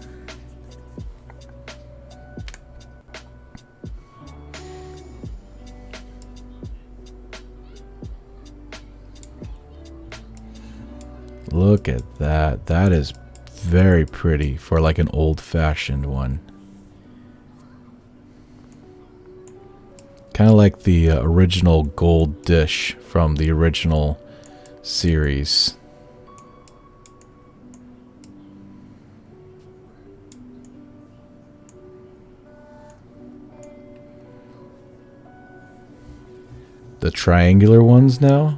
Look at that. That is very pretty for like an old-fashioned one. Kind of like the original gold dish from the original series. The triangular ones now?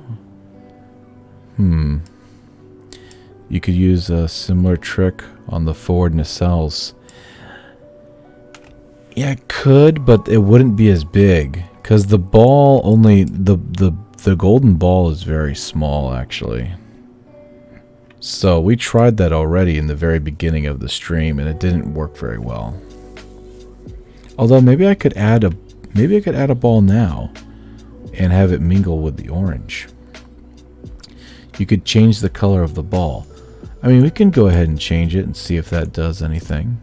You could use a similar trick on the forward nacelles. Yeah, it could, but it wouldn't be as big. Because the ball only... The golden ball is very small, actually. So we tried that already in the very beginning of the stream, and it didn't work very well. Although maybe I could add a ball now and have it mingle with the orange. You could change the color of the ball. I mean, we can go ahead and change it and see if that does anything.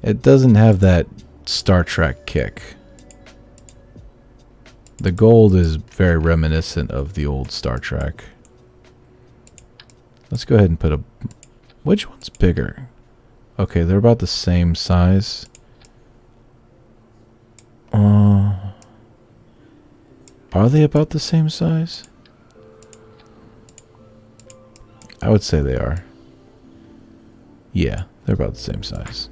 It doesn't have that Star Trek kick. The gold is very reminiscent of the old Star Trek. Let's go ahead and put a... Which one's bigger? Okay, they're about the same size. Are they about the same size? I would say they are. Yeah, They're about the same size.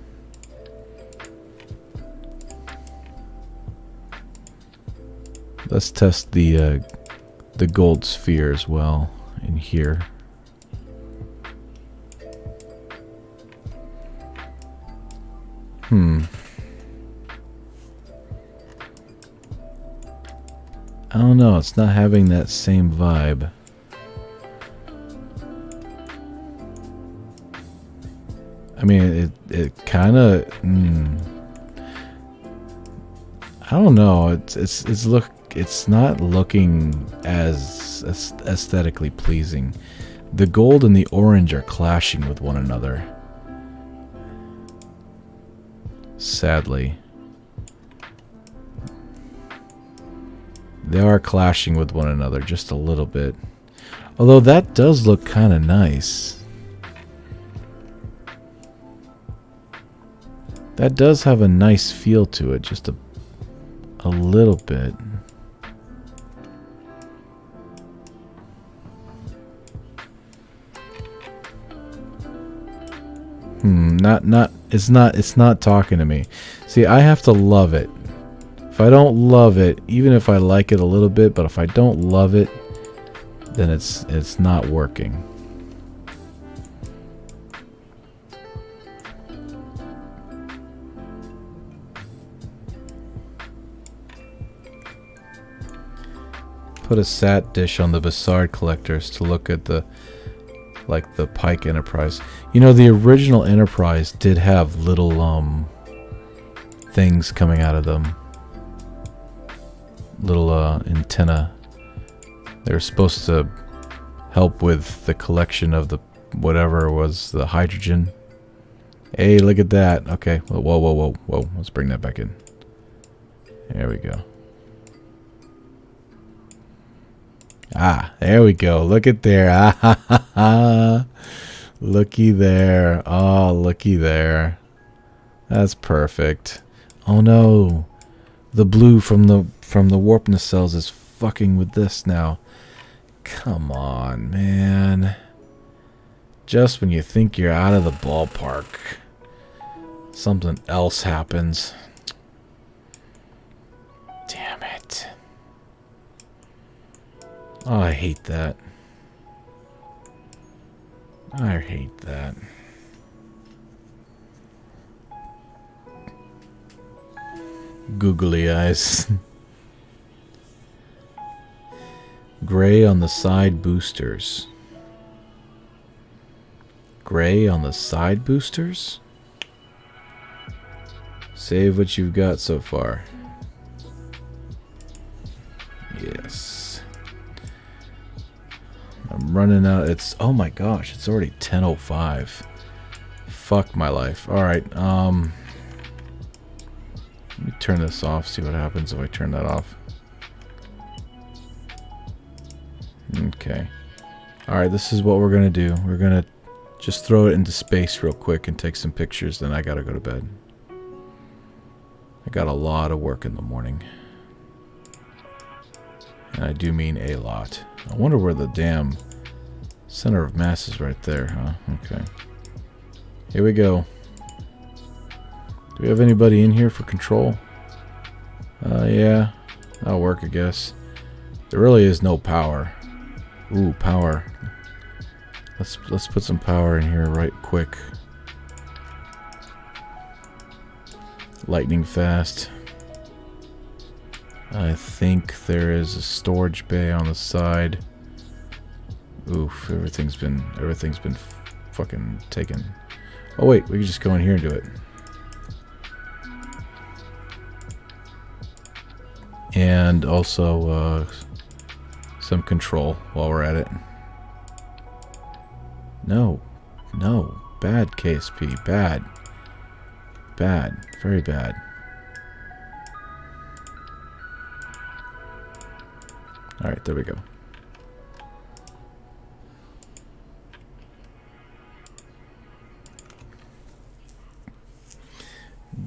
Let's test the gold sphere as well in here. I don't know, it's not having that same vibe. I mean, it kind of. I don't know. It's not looking as aesthetically pleasing. The gold and the orange are clashing with one another. Sadly, they are clashing with one another just a little bit. Although that does look kind of nice. That does have a nice feel to it, just a little bit. It's not talking to me. See, I have to love it. If I don't love it, even if I like it a little bit, but if I don't love it, then it's not working. Put a sat dish on the Bassard collectors to look at the Pike Enterprise. You know, the original Enterprise did have little things coming out of them. Little antenna. They were supposed to help with the collection of the whatever was the hydrogen. Hey, look at that. Okay. Whoa. Let's bring that back in. There we go. Ah, there we go. Look at there. Ah, ha, ha, ha. Looky there. Oh, looky there. That's perfect. Oh no. The blue from the warp nacelles is fucking with this now. Come on, man. Just when you think you're out of the ballpark, something else happens. Damn it. Oh, I hate that. I hate that. Googly eyes. Gray on the side boosters. Gray on the side boosters? Save what you've got so far. Yes. I'm running out. It's, oh my gosh, it's already 10:05. Fuck my life. Alright, let me turn this off, see what happens if I turn that off. Okay. Alright, this is what we're gonna do. We're gonna just throw it into space real quick and take some pictures, then I gotta go to bed. I got a lot of work in the morning. And I do mean a lot. I wonder where the damn center of mass is right there, huh? Okay. Here we go. Do we have anybody in here for control? Yeah. That'll work, I guess. There really is no power. Ooh, power. Let's put some power in here right quick. Lightning fast. I think there is a storage bay on the side. Oof, everything's been fucking taken. Oh wait, we can just go in here and do it. And also some control while we're at it. No, bad KSP, bad, very bad. All right, there we go.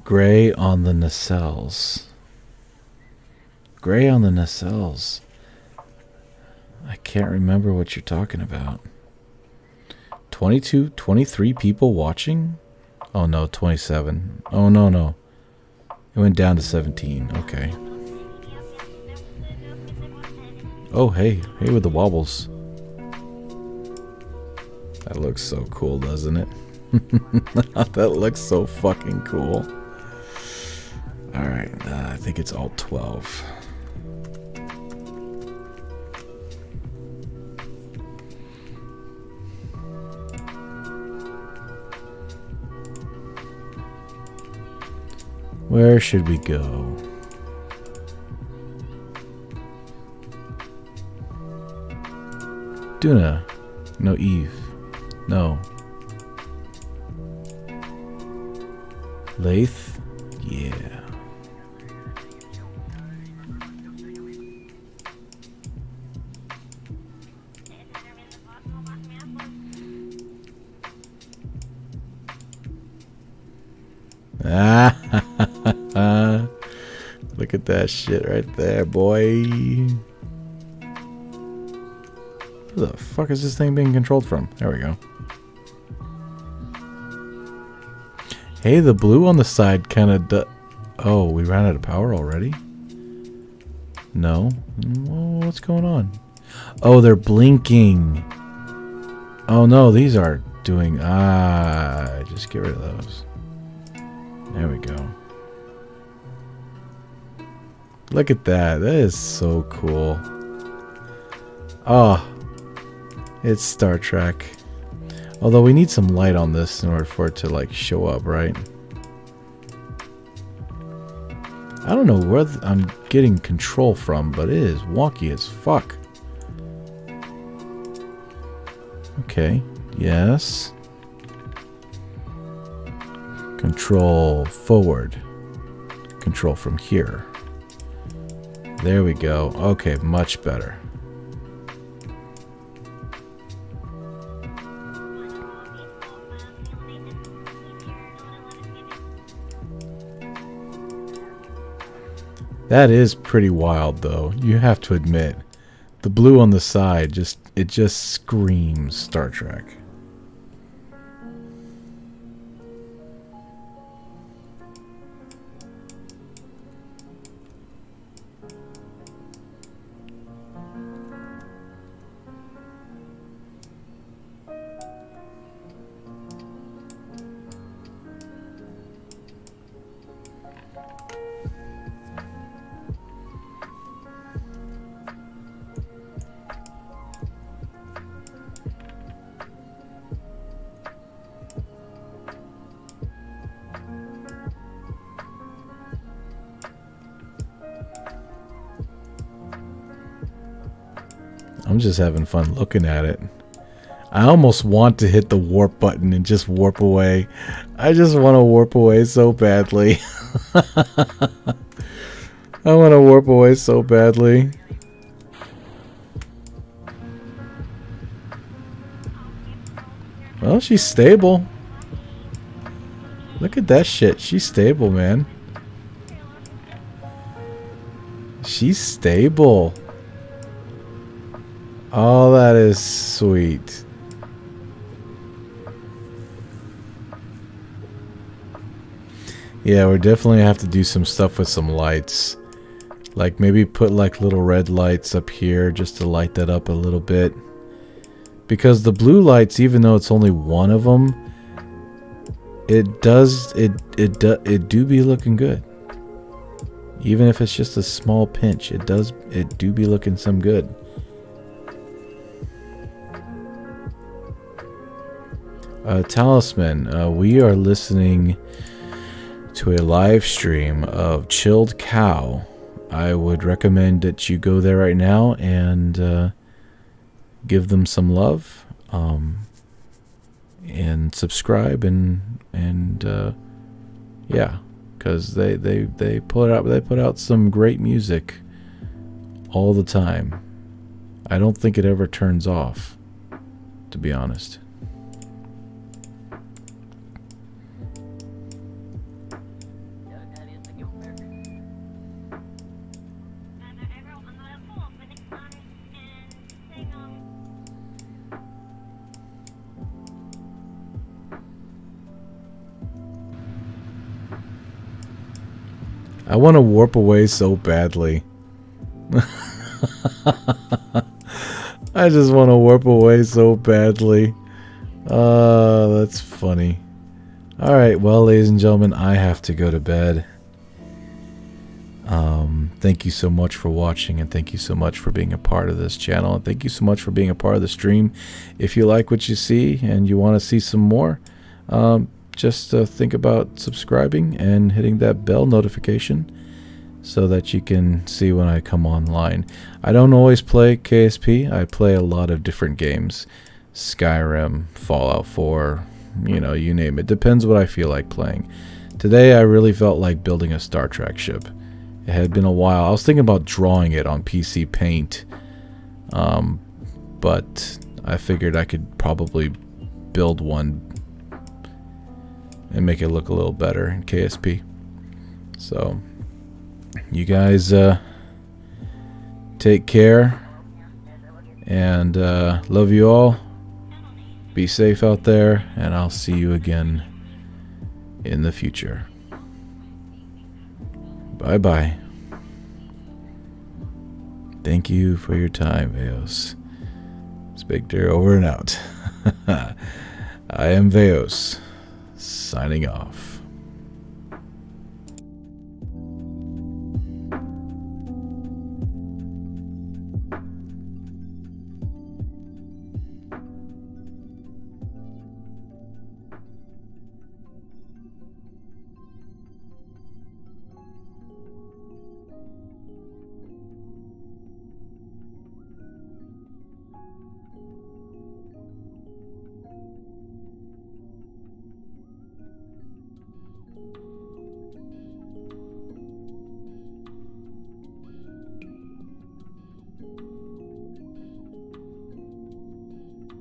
Gray on the nacelles. Gray on the nacelles. I can't remember what you're talking about. 22, 23 people watching? Oh no, 27. Oh no, no. It went down to 17. Okay. Oh, hey. Hey with the wobbles. That looks so cool, doesn't it? That looks so fucking cool. Alright, I think it's Alt 12. Where should we go? Duna. No, Eve. No. Lath? Yeah. Ah, look at that shit right there, boy. Where the fuck is this thing being controlled from? There we go. Hey, the blue on the side kind of... Oh, we ran out of power already? No? What's going on? Oh, they're blinking. Oh no, these are doing... just get rid of those. There we go. Look at that. That is so cool. Oh, it's Star Trek. Although we need some light on this in order for it to like show up, right? I don't know where I'm getting control from, but it is wonky as fuck. Okay. Yes. Control forward. Control from here. There we go. Okay, much better. That is pretty wild though. You have to admit. The blue on the side it just screams Star Trek. I'm just having fun looking at it. I almost want to hit the warp button and just warp away. I just want to warp away so badly. I want to warp away so badly. Well, she's stable. Look at that shit. She's stable, man. She's stable. Oh, that is sweet. Yeah, we definitely have to do some stuff with some lights. Like maybe put like little red lights up here just to light that up a little bit. Because the blue lights, even though it's only one of them, it do be looking good. Even if it's just a small pinch, it do be looking some good. Talisman, we are listening to a live stream of Chilled Cow. I would recommend that you go there right now and give them some love, and subscribe and yeah, because they put out some great music all the time. I don't think it ever turns off, to be honest. I want to warp away so badly. I just want to warp away so badly. That's funny. Alright, well, ladies and gentlemen, I have to go to bed. Thank you so much for watching, and thank you so much for being a part of this channel, and thank you so much for being a part of the stream. If you like what you see and you want to see some more, just think about subscribing and hitting that bell notification so that you can see when I come online. I don't always play KSP. I play a lot of different games. Skyrim, Fallout 4, you know, you name it. Depends what I feel like playing. Today I really felt like building a Star Trek ship. It had been a while. I was thinking about drawing it on PC Paint, but I figured I could probably build one and make it look a little better in KSP. So, you guys take care, and love you all. Be safe out there, and I'll see you again in the future. Bye-bye. Thank you for your time, Veos. Spectre over and out. I am Veos, signing off.